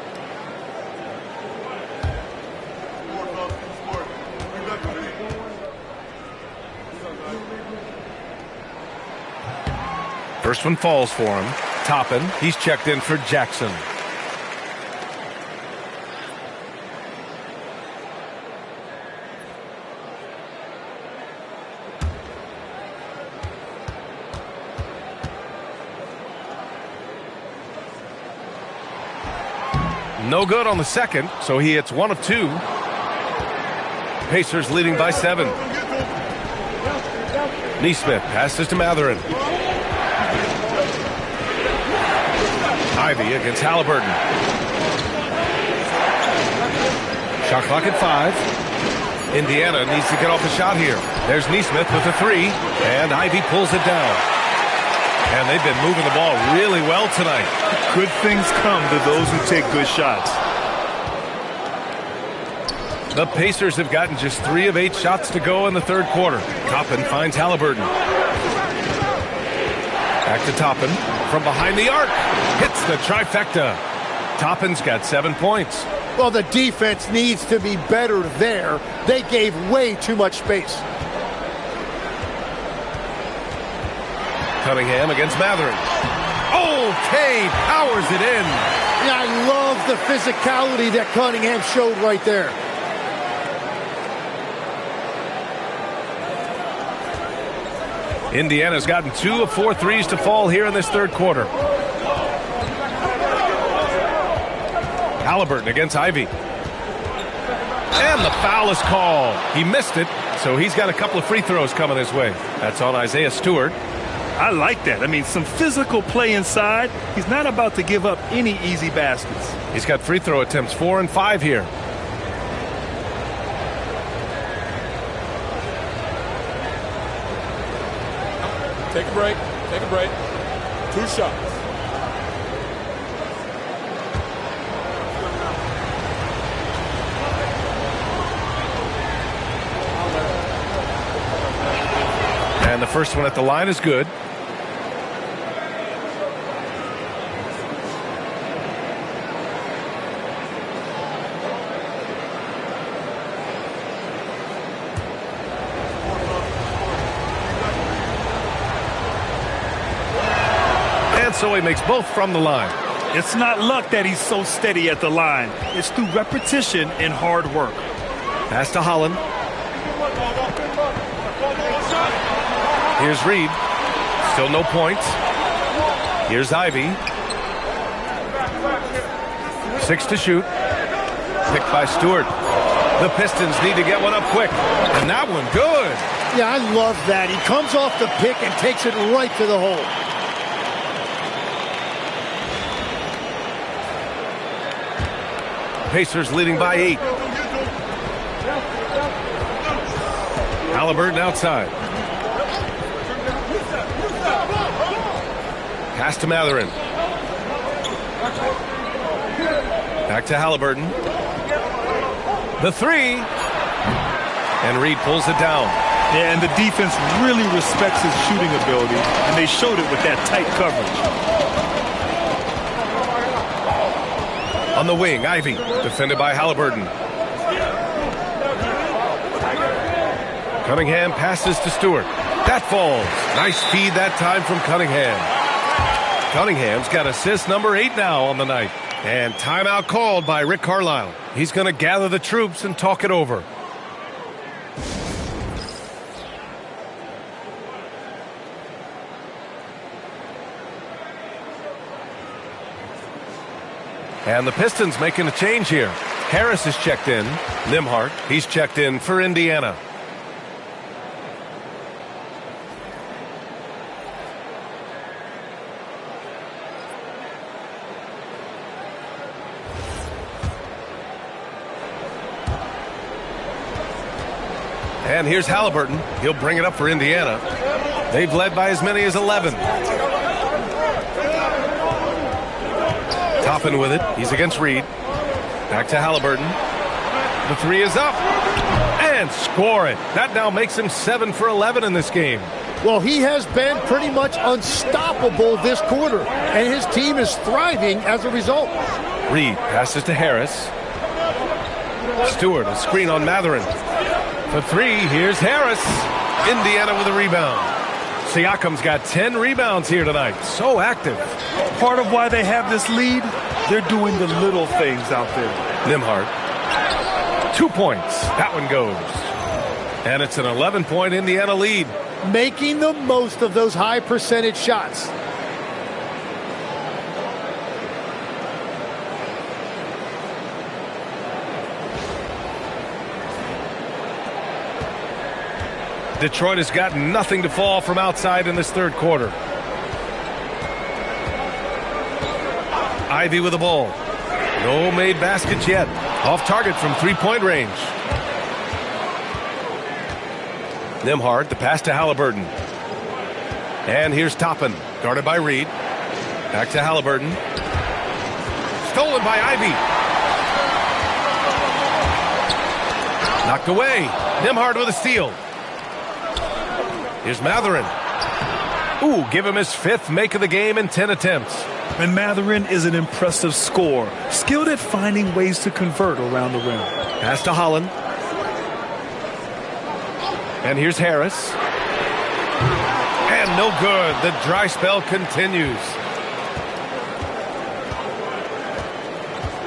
First one falls for him. Toppin, he's checked in for Jackson. No good on the second, so he hits 1 of 2. Pacers leading by 7. Neesmith passes to Matherin. Ivy against Halliburton. Shot clock at 5. Indiana needs to get off a shot here. There's Neesmith with a 3, and Ivy pulls it down. And they've been moving the ball really well tonight. Good things come to those who take good shots. The Pacers have gotten just 3 of 8 shots to go in the third quarter. Toppin finds Halliburton. Back to Toppin from behind the arc. Hits the trifecta. Toppin's got 7 points. Well, the defense needs to be better there. They gave way too much space. Cunningham against Matherin. Oh, Cade powers it in. Yeah, I love the physicality that Cunningham showed right there. Indiana's gotten 2 of 4 threes to fall here in this third quarter. Halliburton against Ivy. And the foul is called. He missed it, so he's got a couple of free throws coming his way. That's on Isaiah Stewart. I like that. I mean, some physical play inside. He's not about to give up any easy baskets. He's got free throw attempts 4 and 5 here. Take a break. Take a break. 2 shots. And the first one at the line is good. And so he makes both from the line. It's not luck that he's so steady at the line. It's through repetition and hard work. Pass to Holland. Here's Reed. Still no points. Here's Ivy. 6 to shoot. Picked by Stewart. The Pistons need to get one up quick. And that one good. Yeah, I love that. He comes off the pick and takes it right to the hole. Pacers leading by 8. Halliburton outside. Pass to Matherin. Back to Halliburton. The 3. And Reed pulls it down. Yeah, and the defense really respects his shooting ability, and they showed it with that tight coverage. On the wing, Ivy, defended by Halliburton. Cunningham passes to Stewart. That falls. Nice feed that time from Cunningham. Cunningham's got assist number 8 now on the night. And timeout called by Rick Carlisle. He's going to gather the troops and talk it over. And the Pistons making a change here. Harris is checked in. Nimhart, he's checked in for Indiana. And here's Halliburton. He'll bring it up for Indiana. They've led by as many as 11. Toppin with it. He's against Reed. Back to Halliburton. The 3 is up. And score it. That now makes him 7 for 11 in this game. Well, he has been pretty much unstoppable this quarter, and his team is thriving as a result. Reed passes to Harris. Stewart, a screen on Matherin. For 3, here's Harris. Indiana with a rebound. Siakam's got 10 rebounds here tonight. So active. Part of why they have this lead, they're doing the little things out there. Nimhart. 2 points. That one goes. And it's an 11-point Indiana lead. Making the most of those high percentage shots. Detroit has got nothing to fall from outside in this third quarter. Ivy with the ball. No made baskets yet. Off target from three-point range. Nembhard, the pass to Halliburton. And here's Toppin, guarded by Reed. Back to Halliburton. Stolen by Ivy. Knocked away. Nembhard with a steal. Here's Mathurin. Ooh, give him his fifth make of the game in 10 attempts. And Mathurin is an impressive scorer, skilled at finding ways to convert around the rim. Pass to Holland. And here's Harris. And no good. The dry spell continues.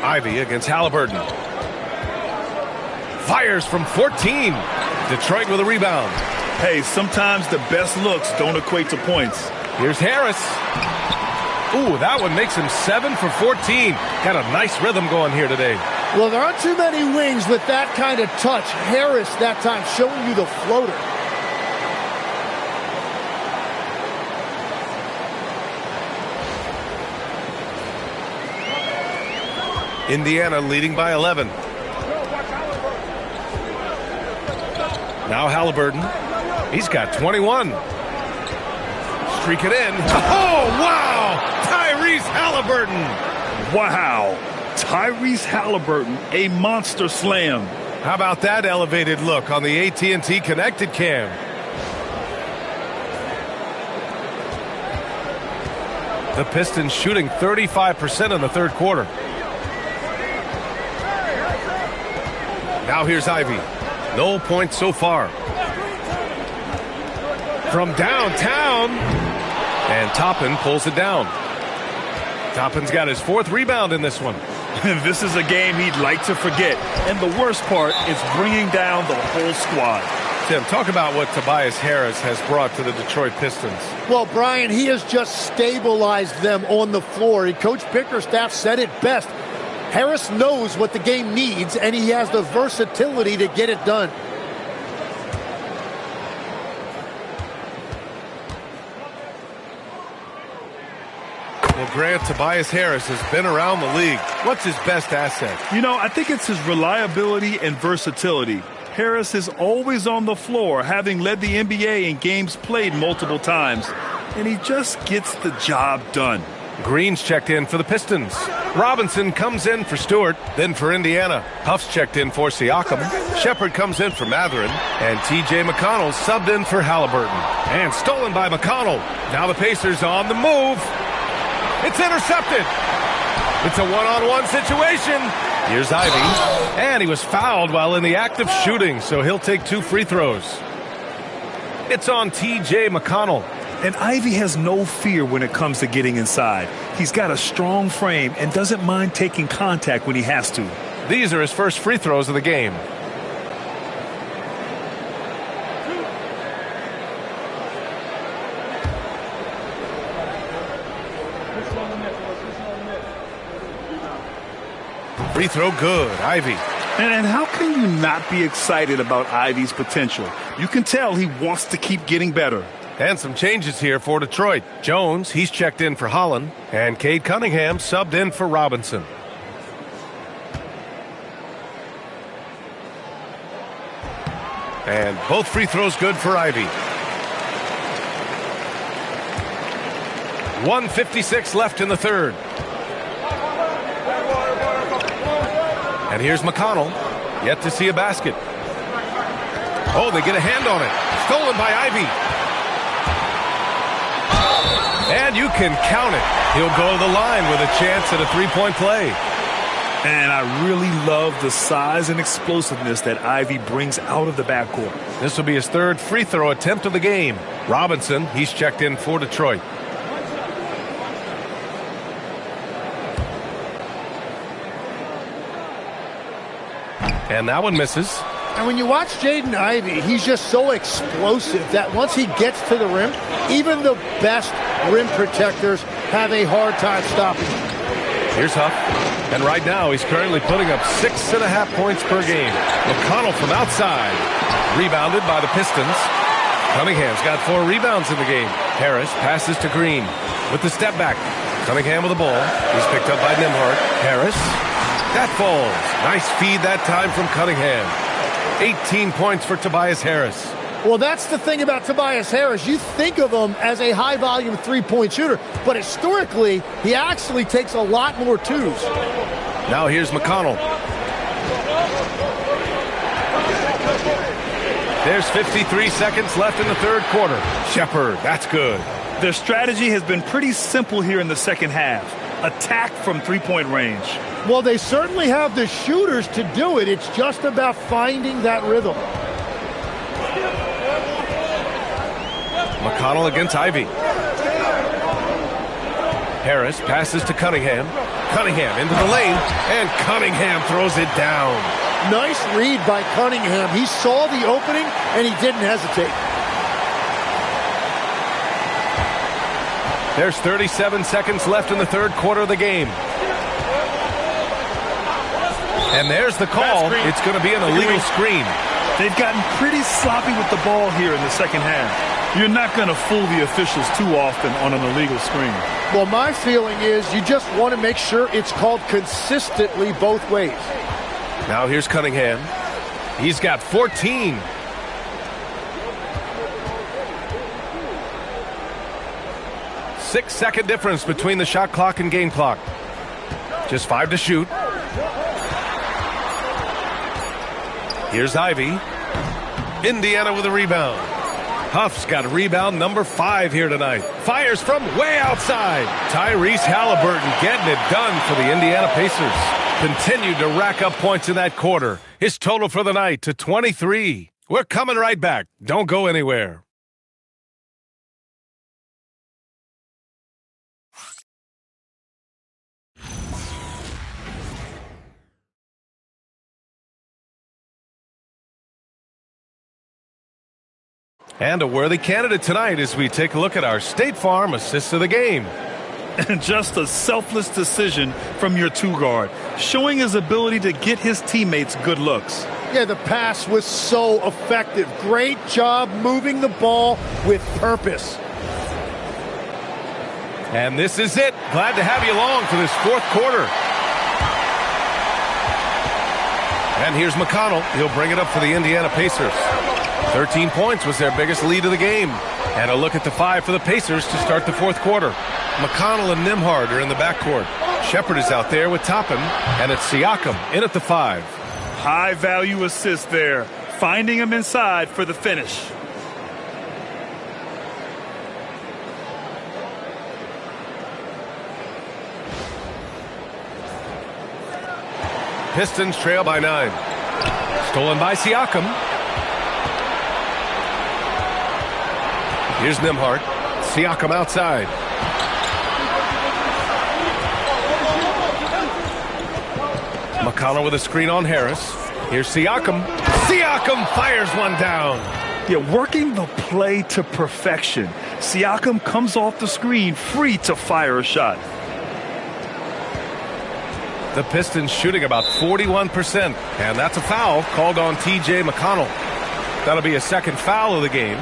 Ivy against Halliburton. Fires from 14. Detroit with a rebound. Hey, sometimes the best looks don't equate to points. Here's Harris. Ooh, that one makes him 7 for 14. Got a nice rhythm going here today. Well, there aren't too many wings with that kind of touch. Harris that time showing you the floater. Indiana leading by 11. Now Halliburton. He's got 21. Streak it in. Oh, wow! Tyrese Halliburton. Wow. Tyrese Halliburton, a monster slam. How about that elevated look on the AT&T Connected Cam? The Pistons shooting 35% in the third quarter. Now here's Ivy. No points so far. From downtown. And Toppin pulls it down. Toppin's got his fourth rebound in this one. This is a game he'd like to forget. And the worst part is bringing down the whole squad. Tim, talk about what Tobias Harris has brought to the Detroit Pistons. Well, Brian, he has just stabilized them on the floor. Coach Bickerstaff said it best. Harris knows what the game needs, and he has the versatility to get it done. Well, Grant, Tobias Harris has been around the league. What's his best asset? You know, I think it's his reliability and versatility. Harris is always on the floor, having led the NBA in games played multiple times. And he just gets the job done. Green's checked in for the Pistons. Robinson comes in for Stewart, then for Indiana. Huff's checked in for Siakam. Shepard comes in for Mathurin. And T.J. McConnell subbed in for Halliburton. And stolen by McConnell. Now the Pacers on the move. It's intercepted. It's a one-on-one situation. Here's Ivy. And he was fouled while in the act of shooting, so he'll take 2 free throws. It's on T.J. McConnell. And Ivy has no fear when it comes to getting inside. He's got a strong frame and doesn't mind taking contact when he has to. These are his first free throws of the game. Free throw good. Ivy. And how can you not be excited about Ivy's potential? You can tell he wants to keep getting better. And some changes here for Detroit. Jones, he's checked in for Holland. And Cade Cunningham subbed in for Robinson. And both free throws good for Ivy. 1:56 left in the third. And here's McConnell. Yet to see a basket. Oh, they get a hand on it. Stolen by Ivy. And you can count it. He'll go to the line with a chance at a three-point play. And I really love the size and explosiveness that Ivy brings out of the backcourt. This will be his third free throw attempt of the game. Robinson, he's checked in for Detroit. And that one misses. And when you watch Jaden Ivey, he's just so explosive that once he gets to the rim, even the best rim protectors have a hard time stopping him. Here's Huff. And right now, he's currently putting up 6.5 points per game. McConnell from outside. Rebounded by the Pistons. Cunningham's got 4 rebounds in the game. Harris passes to Green with the step back. Cunningham with the ball. He's picked up by Nembhard. Harris. That falls. Nice feed that time from Cunningham. 18 points for Tobias Harris. Well, that's the thing about Tobias Harris. You think of him as a high-volume three-point shooter, but historically, he actually takes a lot more twos. Now here's McConnell. There's 53 seconds left in the third quarter. Shepherd, that's good. Their strategy has been pretty simple here in the second half. Attack from three-point range. Well, they certainly have the shooters to do it. It's just about finding that rhythm. McConnell against Ivy. Harris passes to Cunningham. Cunningham into the lane, and Cunningham throws it down. Nice read by Cunningham. He saw the opening, and he didn't hesitate. There's 37 seconds left in the third quarter of the game. And there's the call. It's going to be an illegal screen. They've gotten pretty sloppy with the ball here in the second half. You're not going to fool the officials too often on an illegal screen. Well, my feeling is you just want to make sure it's called consistently both ways. Now here's Cunningham. He's got 14. Six-second difference between the shot clock and game clock. Just 5 to shoot. Here's Ivy. Indiana with a rebound. Huff's got rebound number 5 here tonight. Fires from way outside. Tyrese Halliburton getting it done for the Indiana Pacers. Continued to rack up points in that quarter. His total for the night to 23. We're coming right back. Don't go anywhere. And a worthy candidate tonight as we take a look at our State Farm assists of the game. And just a selfless decision from your two-guard, showing his ability to get his teammates good looks. Yeah, the pass was so effective. Great job moving the ball with purpose. And this is it. Glad to have you along for this fourth quarter. And here's McConnell. He'll bring it up for the Indiana Pacers. 13 points was their biggest lead of the game. And a look at the 5 for the Pacers to start the fourth quarter. McConnell and Nembhard are in the backcourt. Shepherd is out there with Toppin, and it's Siakam in at the 5. High-value assist there, finding him inside for the finish. Pistons trail by 9. Stolen by Siakam. Here's Nembhard. Siakam outside. McConnell with a screen on Harris. Here's Siakam. Siakam fires one down. Yeah, working the play to perfection. Siakam comes off the screen free to fire a shot. The Pistons shooting about 41%. And that's a foul called on T.J. McConnell. That'll be a second foul of the game.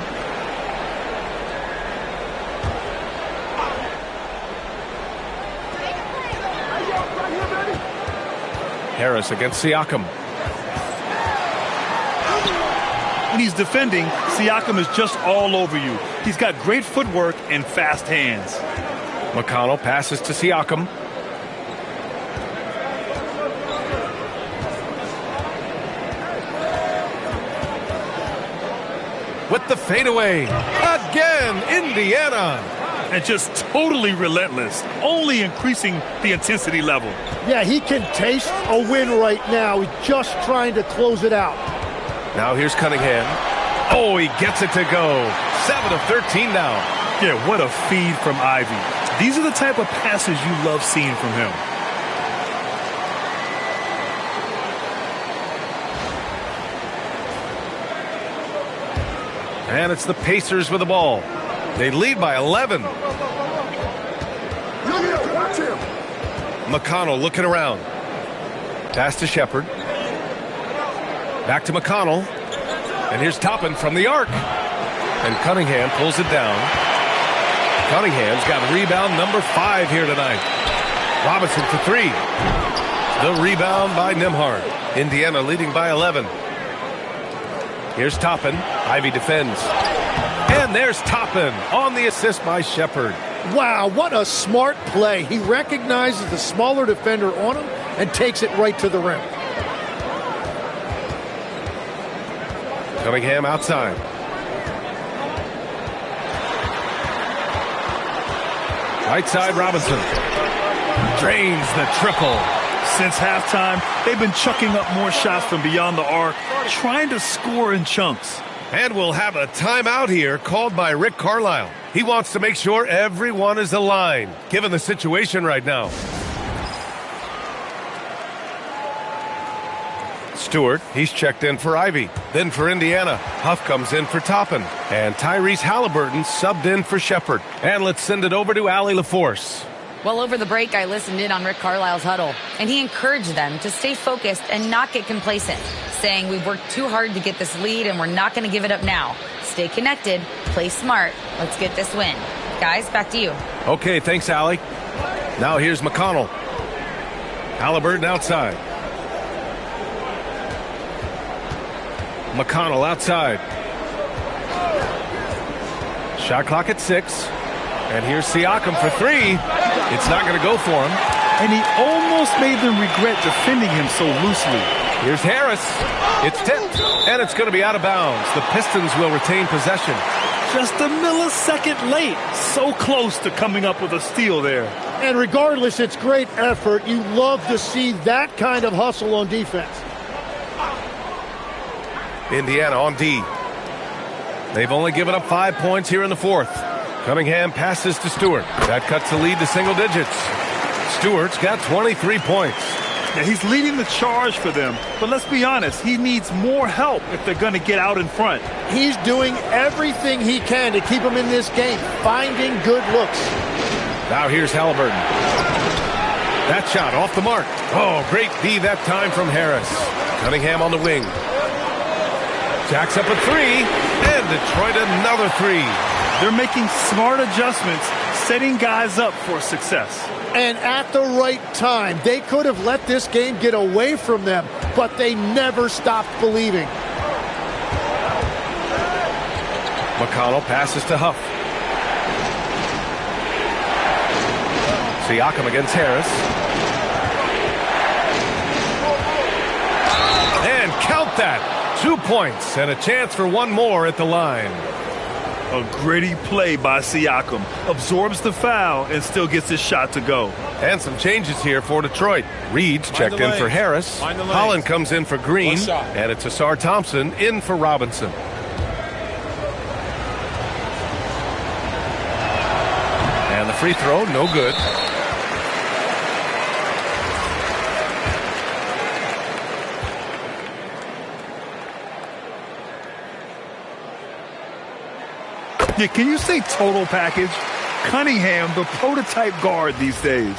Harris against Siakam. When he's defending, Siakam is just all over you. He's got great footwork and fast hands. McConnell passes to Siakam. With the fadeaway. Again, Indiana. And just totally relentless, only increasing the intensity level. Yeah, he can taste a win right now. He's just trying to close it out. Now here's Cunningham. Oh, he gets it to go. 7 of 13 now. Yeah, what a feed from Ivy. These are the type of passes you love seeing from him. And it's the Pacers with the ball. They lead by 11. McConnell looking around. Pass to Shepherd. Back to McConnell. And here's Toppin from the arc. And Cunningham pulls it down. Cunningham's got rebound number 5 here tonight. Robinson for 3. The rebound by Nembhard. Indiana leading by 11. Here's Toppin. Ivy defends. And there's Toppin on the assist by Shepherd. Wow, what a smart play. He recognizes the smaller defender on him and takes it right to the rim. Cunningham outside. Right side, Robinson. Drains the triple. Since halftime, they've been chucking up more shots from beyond the arc, trying to score in chunks. And we'll have a timeout here called by Rick Carlisle. He wants to make sure everyone is aligned, given the situation right now. Stewart, he's checked in for Ivy. Then for Indiana, Huff comes in for Toppin. And Tyrese Halliburton subbed in for Shepherd. And let's send it over to Allie LaForce. Well, over the break, I listened in on Rick Carlisle's huddle, and he encouraged them to stay focused and not get complacent, saying we've worked too hard to get this lead and we're not going to give it up now. Stay connected, play smart, let's get this win. Guys, back to you. Okay, thanks, Allie. Now here's McConnell. Halliburton outside. McConnell outside. Shot clock at 6. And here's Siakam for 3. It's not going to go for him. And he almost made them regret defending him so loosely. Here's Harris. It's tipped. And it's going to be out of bounds. The Pistons will retain possession. Just a millisecond late. So close to coming up with a steal there. And regardless, it's great effort. You love to see that kind of hustle on defense. Indiana on D. They've only given up 5 points here in the 4th. Cunningham passes to Stewart. That cuts the lead to single digits. Stewart's got 23 points. Yeah, he's leading the charge for them. But let's be honest, he needs more help if they're going to get out in front. He's doing everything he can to keep them in this game, finding good looks. Now here's Halliburton. That shot off the mark. Oh, great D that time from Harris. Cunningham on the wing. Jacks up a 3. And Detroit another 3. They're making smart adjustments, setting guys up for success. And at the right time, they could have let this game get away from them, but they never stopped believing. McConnell passes to Huff. Siakam against Harris. And count that. 2 points and a chance for one more at the line. A gritty play by Siakam. Absorbs the foul and still gets his shot to go. And some changes here for Detroit. Reed's checked in for Harris. Holland comes in for Green. And it's Asar Thompson in for Robinson. And the free throw, no good. Yeah, can you say total package? Cunningham, the prototype guard these days.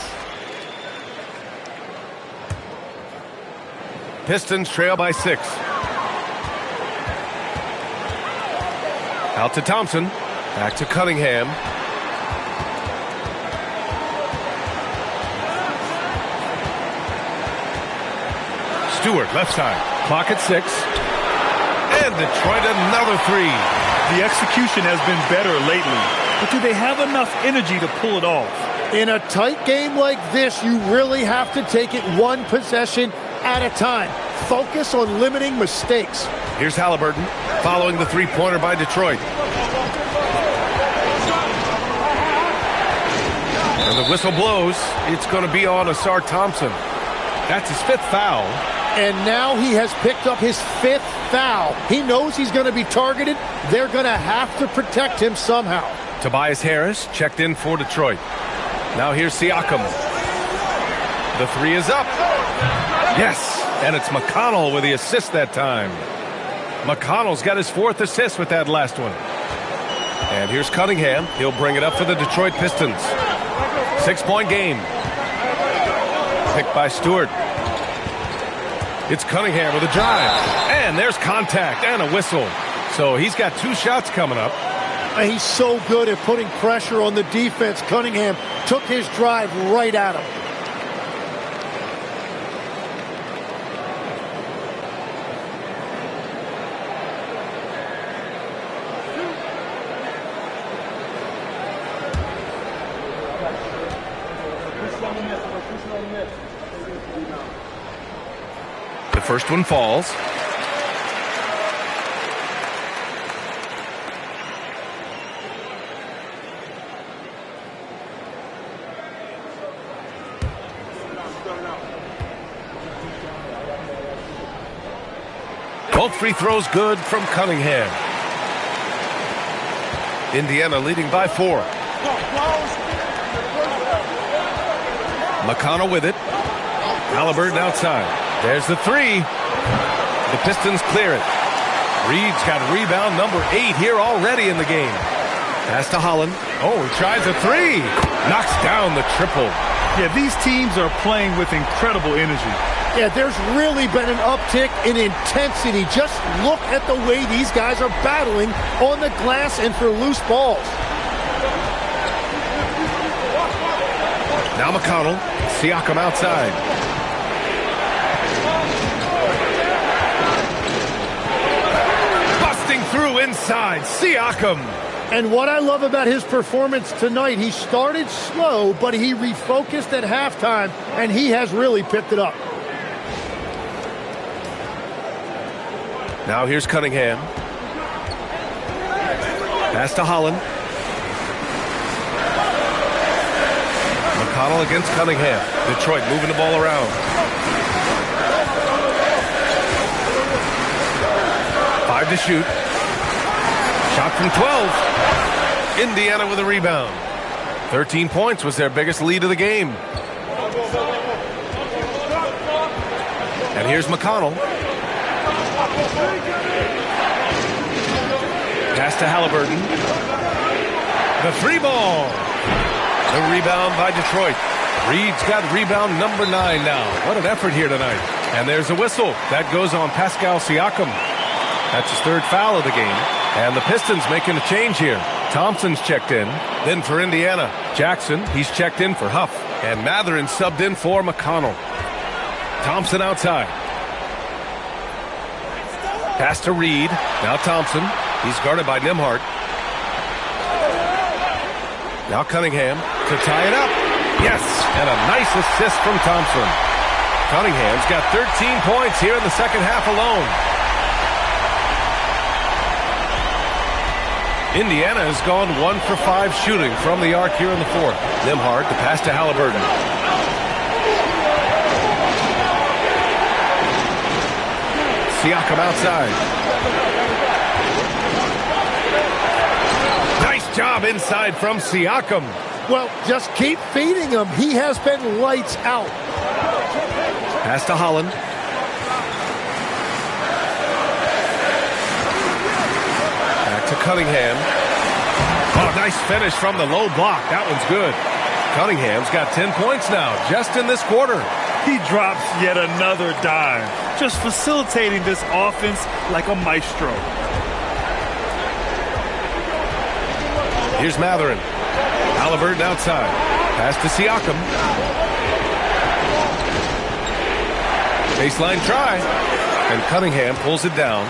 Pistons trail by 6. Out to Thompson. Back to Cunningham. Stewart, left side. Clock at 6. And Detroit another 3. The execution has been better lately, but do they have enough energy to pull it off? In a tight game like this, you really have to take it one possession at a time. Focus on limiting mistakes. Here's Halliburton following the three-pointer by Detroit. And the whistle blows. It's going to be on Asar Thompson. That's his 5th foul. And now he has picked up his 5th foul. He knows he's going to be targeted. They're going to have to protect him somehow. Tobias Harris checked in for Detroit. Now here's Siakam. The 3 is up. Yes, and it's McConnell with the assist that time. McConnell's got his 4th assist with that last one. And here's Cunningham. He'll bring it up for the Detroit Pistons. 6-point game. Picked by Stewart. It's Cunningham with a drive. And there's contact and a whistle. So he's got 2 shots coming up. He's so good at putting pressure on the defense. Cunningham took his drive right at him. The first one falls. Both free throws good from Cunningham. Indiana leading by 4. McConnell with it. Halliburton outside. There's the 3. The Pistons clear it. Reed's got rebound number 8 here already in the game. Pass to Holland. Oh, he tries a 3. Knocks down the triple. Yeah, these teams are playing with incredible energy. Yeah, there's really been an uptick in intensity. Just look at the way these guys are battling on the glass and for loose balls. Now McConnell. Siakam outside. Busting through inside. Siakam. And what I love about his performance tonight, he started slow, but he refocused at halftime, and he has really picked it up. Now here's Cunningham. Pass to Holland. McConnell against Cunningham. Detroit moving the ball around. 5 to shoot. Shot from 12. Indiana with a rebound. 13 points was their biggest lead of the game. And here's McConnell. Pass to Halliburton. The 3 ball. The rebound by Detroit. Reed's got rebound number 9 now. What an effort here tonight. And there's a whistle. That goes on Pascal Siakam. That's his 3rd foul of the game. And the Pistons making a change here. Thompson's checked in. Then for Indiana, Jackson, he's checked in for Huff. And Matherin subbed in for McConnell. Thompson outside. Pass to Reed. Now Thompson. He's guarded by Nembhard. Now Cunningham to tie it up. Yes, and a nice assist from Thompson. Cunningham's got 13 points here in the second half alone. Indiana has gone 1 for 5 shooting from the arc here in the 4th. Nembhard to pass to Halliburton. Siakam outside. Nice job inside from Siakam. Well, just keep feeding him. He has been lights out. Pass to Holland. Back to Cunningham. Oh, nice finish from the low block. That one's good. Cunningham's got 10 points now, just in this quarter. He drops yet another dime, just facilitating this offense like a maestro. Here's Matherin. Halliburton outside. Pass to Siakam. Baseline try. And Cunningham pulls it down.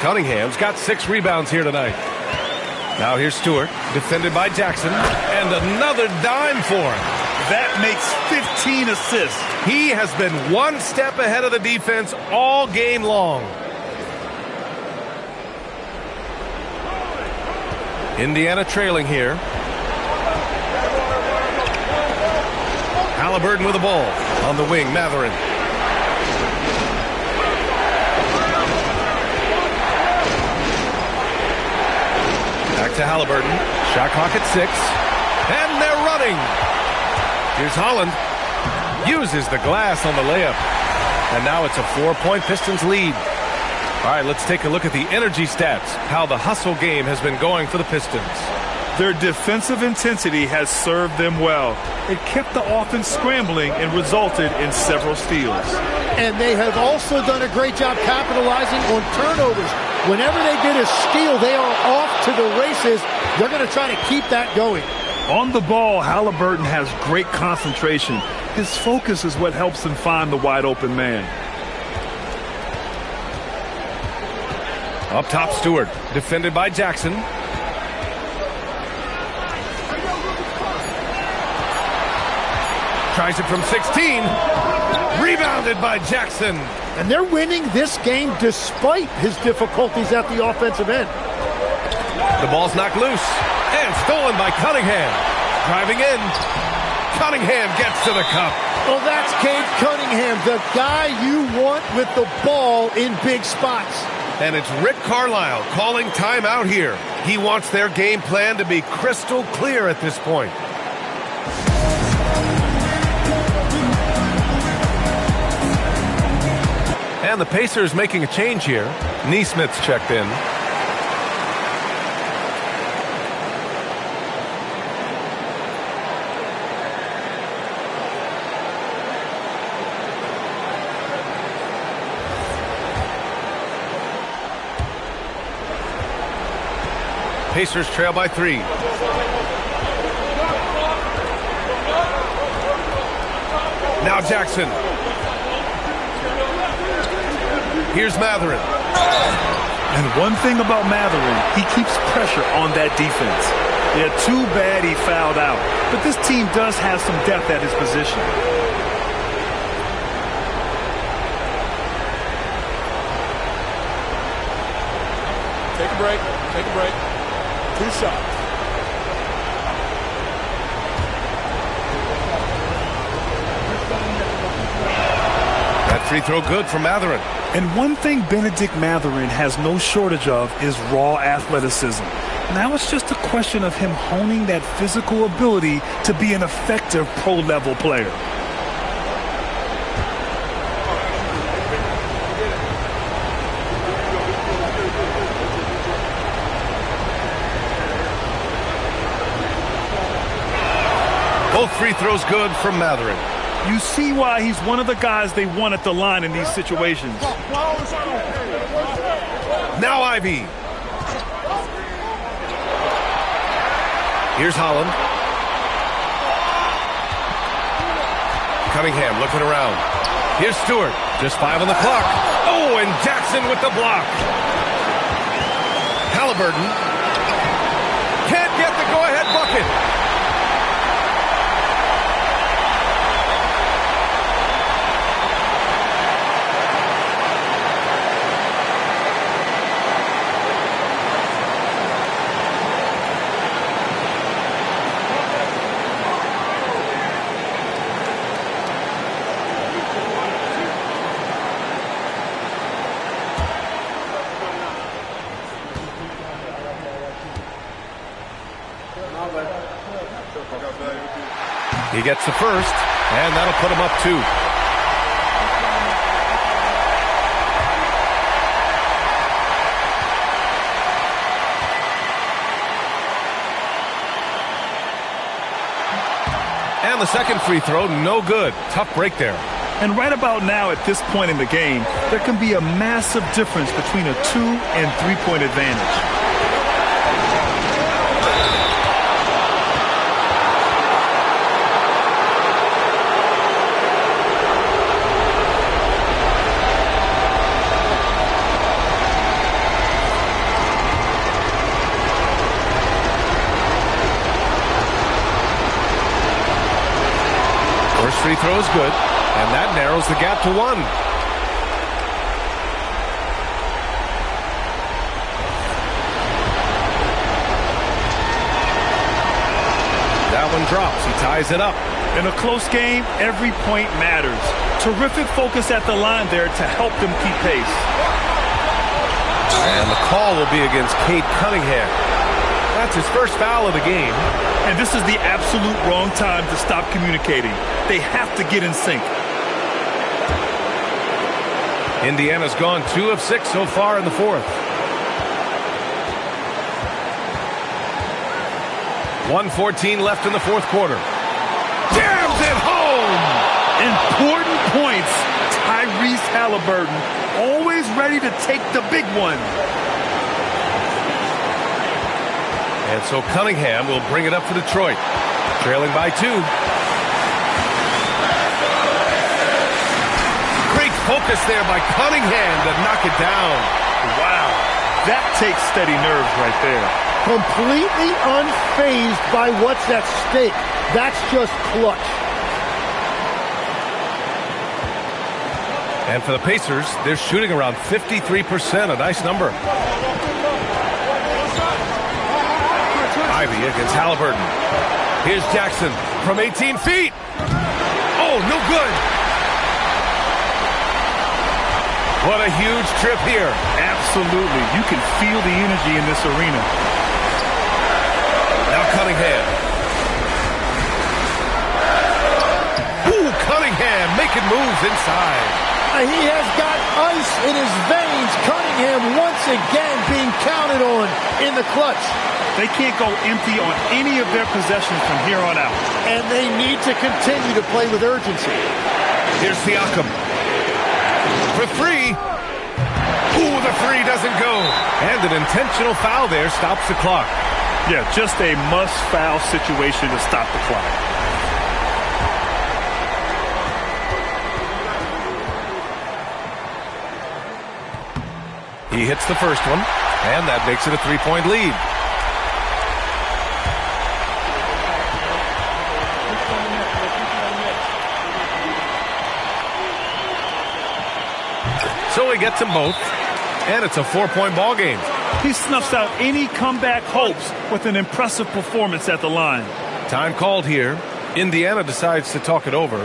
Cunningham's got 6 rebounds here tonight. Now here's Stewart, defended by Jackson. And another dime for him. That makes 15 assists. He has been one step ahead of the defense all game long. Indiana trailing here. Halliburton with the ball. On the wing, Matherin. Back to Halliburton. Shot clock at 6. And they're running. Here's Holland. Uses the glass on the layup. And now it's a 4-point Pistons lead. All right, let's take a look at the energy stats. How the hustle game has been going for the Pistons. Their defensive intensity has served them well. It kept the offense scrambling and resulted in several steals. And they have also done a great job capitalizing on turnovers. Whenever they get a steal, they are off to the races. They're going to try to keep that going. On the ball, Halliburton has great concentration. His focus is what helps him find the wide open man. Up top, Stewart, defended by Jackson. Tries it from 16. Rebounded by Jackson. And they're winning this game despite his difficulties at the offensive end. The ball's knocked loose and stolen by Cunningham. Driving in. Cunningham gets to the cup. Well, that's Cade Cunningham, the guy you want with the ball in big spots. And it's Rick Carlisle calling timeout here. He wants their game plan to be crystal clear at this point. And the Pacers making a change here. Neesmith's checked in. Pacers trail by 3. Now Jackson. Here's Matherin. And one thing about Matherin, he keeps pressure on that defense. Yeah, too bad he fouled out. But this team does have some depth at his position. Take a break. Take a break. 2 shots. That free throw good for Matherin. And one thing Benedict Matherin has no shortage of is raw athleticism. Now it's just a question of him honing that physical ability to be an effective pro-level player. Both free throws good from Matherin. You see why he's one of the guys they want at the line in these situations. Now Ivy. Here's Holland. Cunningham looking around. Here's Stewart. Just 5 on the clock. Oh, and Jackson with the block. Halliburton. Can't get the go-ahead bucket. He gets the first, and that'll put him up 2. And the second free throw, no good. Tough break there. And right about now, at this point in the game, there can be a massive difference between a 2- and 3-point advantage. First free throw is good, and that narrows the gap to 1. That one drops. He ties it up. In a close game, every point matters. Terrific focus at the line there to help them keep pace. And the call will be against Cade Cunningham. That's his first foul of the game. And this is the absolute wrong time to stop communicating. They have to get in sync. Indiana's gone 2 of 6 so far in the fourth. 1:14 left in the fourth quarter. Jams it home! Important points. Tyrese Halliburton, always ready to take the big one. And so Cunningham will bring it up for Detroit. Trailing by 2. Great focus there by Cunningham to knock it down. Wow, that takes steady nerves right there. Completely unfazed by what's at stake. That's just clutch. And for the Pacers, they're shooting around 53%, a nice number. Ivy against Halliburton. Here's Jackson from 18 feet. Oh, no good. What a huge trip here. Absolutely. You can feel the energy in this arena. Now Cunningham. Ooh, Cunningham making moves inside. He has got ice in his veins. Cunningham once again being counted on in the clutch. They can't go empty on any of their possessions from here on out. And they need to continue to play with urgency. Here's Siakam. For 3. Ooh, the 3 doesn't go. And an intentional foul there stops the clock. Yeah, just a must-foul situation to stop the clock. He hits the first one, and that makes it a 3-point lead. So he gets them both, and it's a 4-point ball game. He snuffs out any comeback hopes with an impressive performance at the line. Time called here. Indiana decides to talk it over.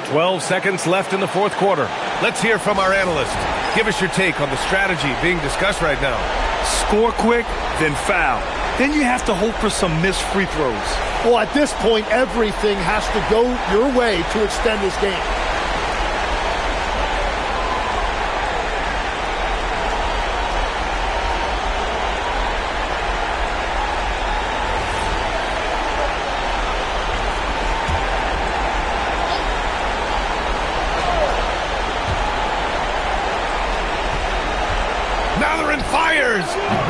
12 seconds left in the fourth quarter. Let's hear from our analyst. Give us your take on the strategy being discussed right now. Score quick, then foul. Then you have to hope for some missed free throws. Well, at this point, everything has to go your way to extend this game.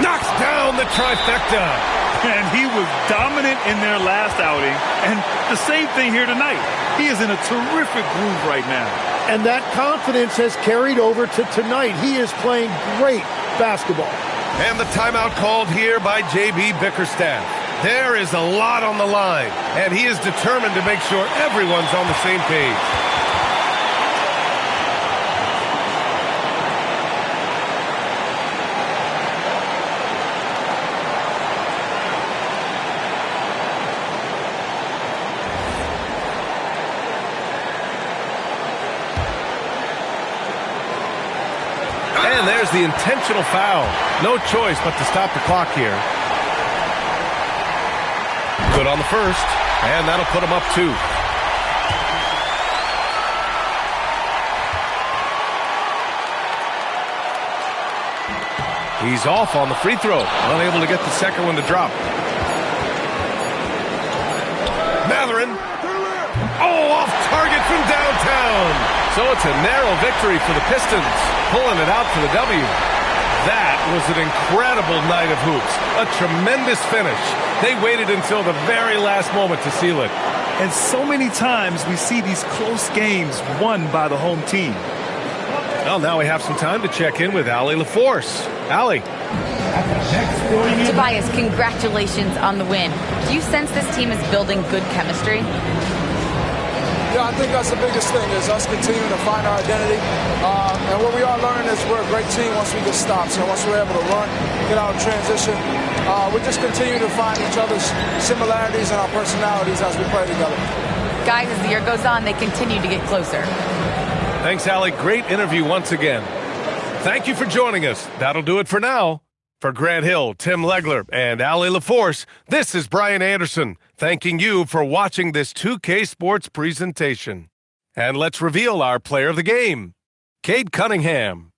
Knocks down the trifecta. And he was dominant in their last outing. And the same thing here tonight. He is in a terrific groove right now. And that confidence has carried over to tonight. He is playing great basketball. And the timeout called here by J.B. Bickerstaff. There is a lot on the line, and he is determined to make sure everyone's on the same page. And there's the intentional foul. No choice but to stop the clock here. Good on the first, and that'll put him up 2. He's off on the free throw, unable to get the second one to drop. Matherin. Oh, off target from downtown. So it's a narrow victory for the Pistons, pulling it out for the W. That was an incredible night of hoops. A tremendous finish. They waited until the very last moment to seal it. And so many times we see these close games won by the home team. Well, now we have some time to check in with Allie LaForce. Allie. Tobias, congratulations on the win. Do you sense this team is building good chemistry? Yeah, I think that's the biggest thing is us continuing to find our identity. And what we are learning is we're a great team once we get stops. And once we're able to run, get out of transition, we just continue to find each other's similarities and our personalities as we play together. Guys, as the year goes on, they continue to get closer. Thanks, Allie. Great interview once again. Thank you for joining us. That'll do it for now. For Grant Hill, Tim Legler, and Allie LaForce, this is Brian Anderson, thanking you for watching this 2K Sports presentation. And let's reveal our player of the game, Cade Cunningham.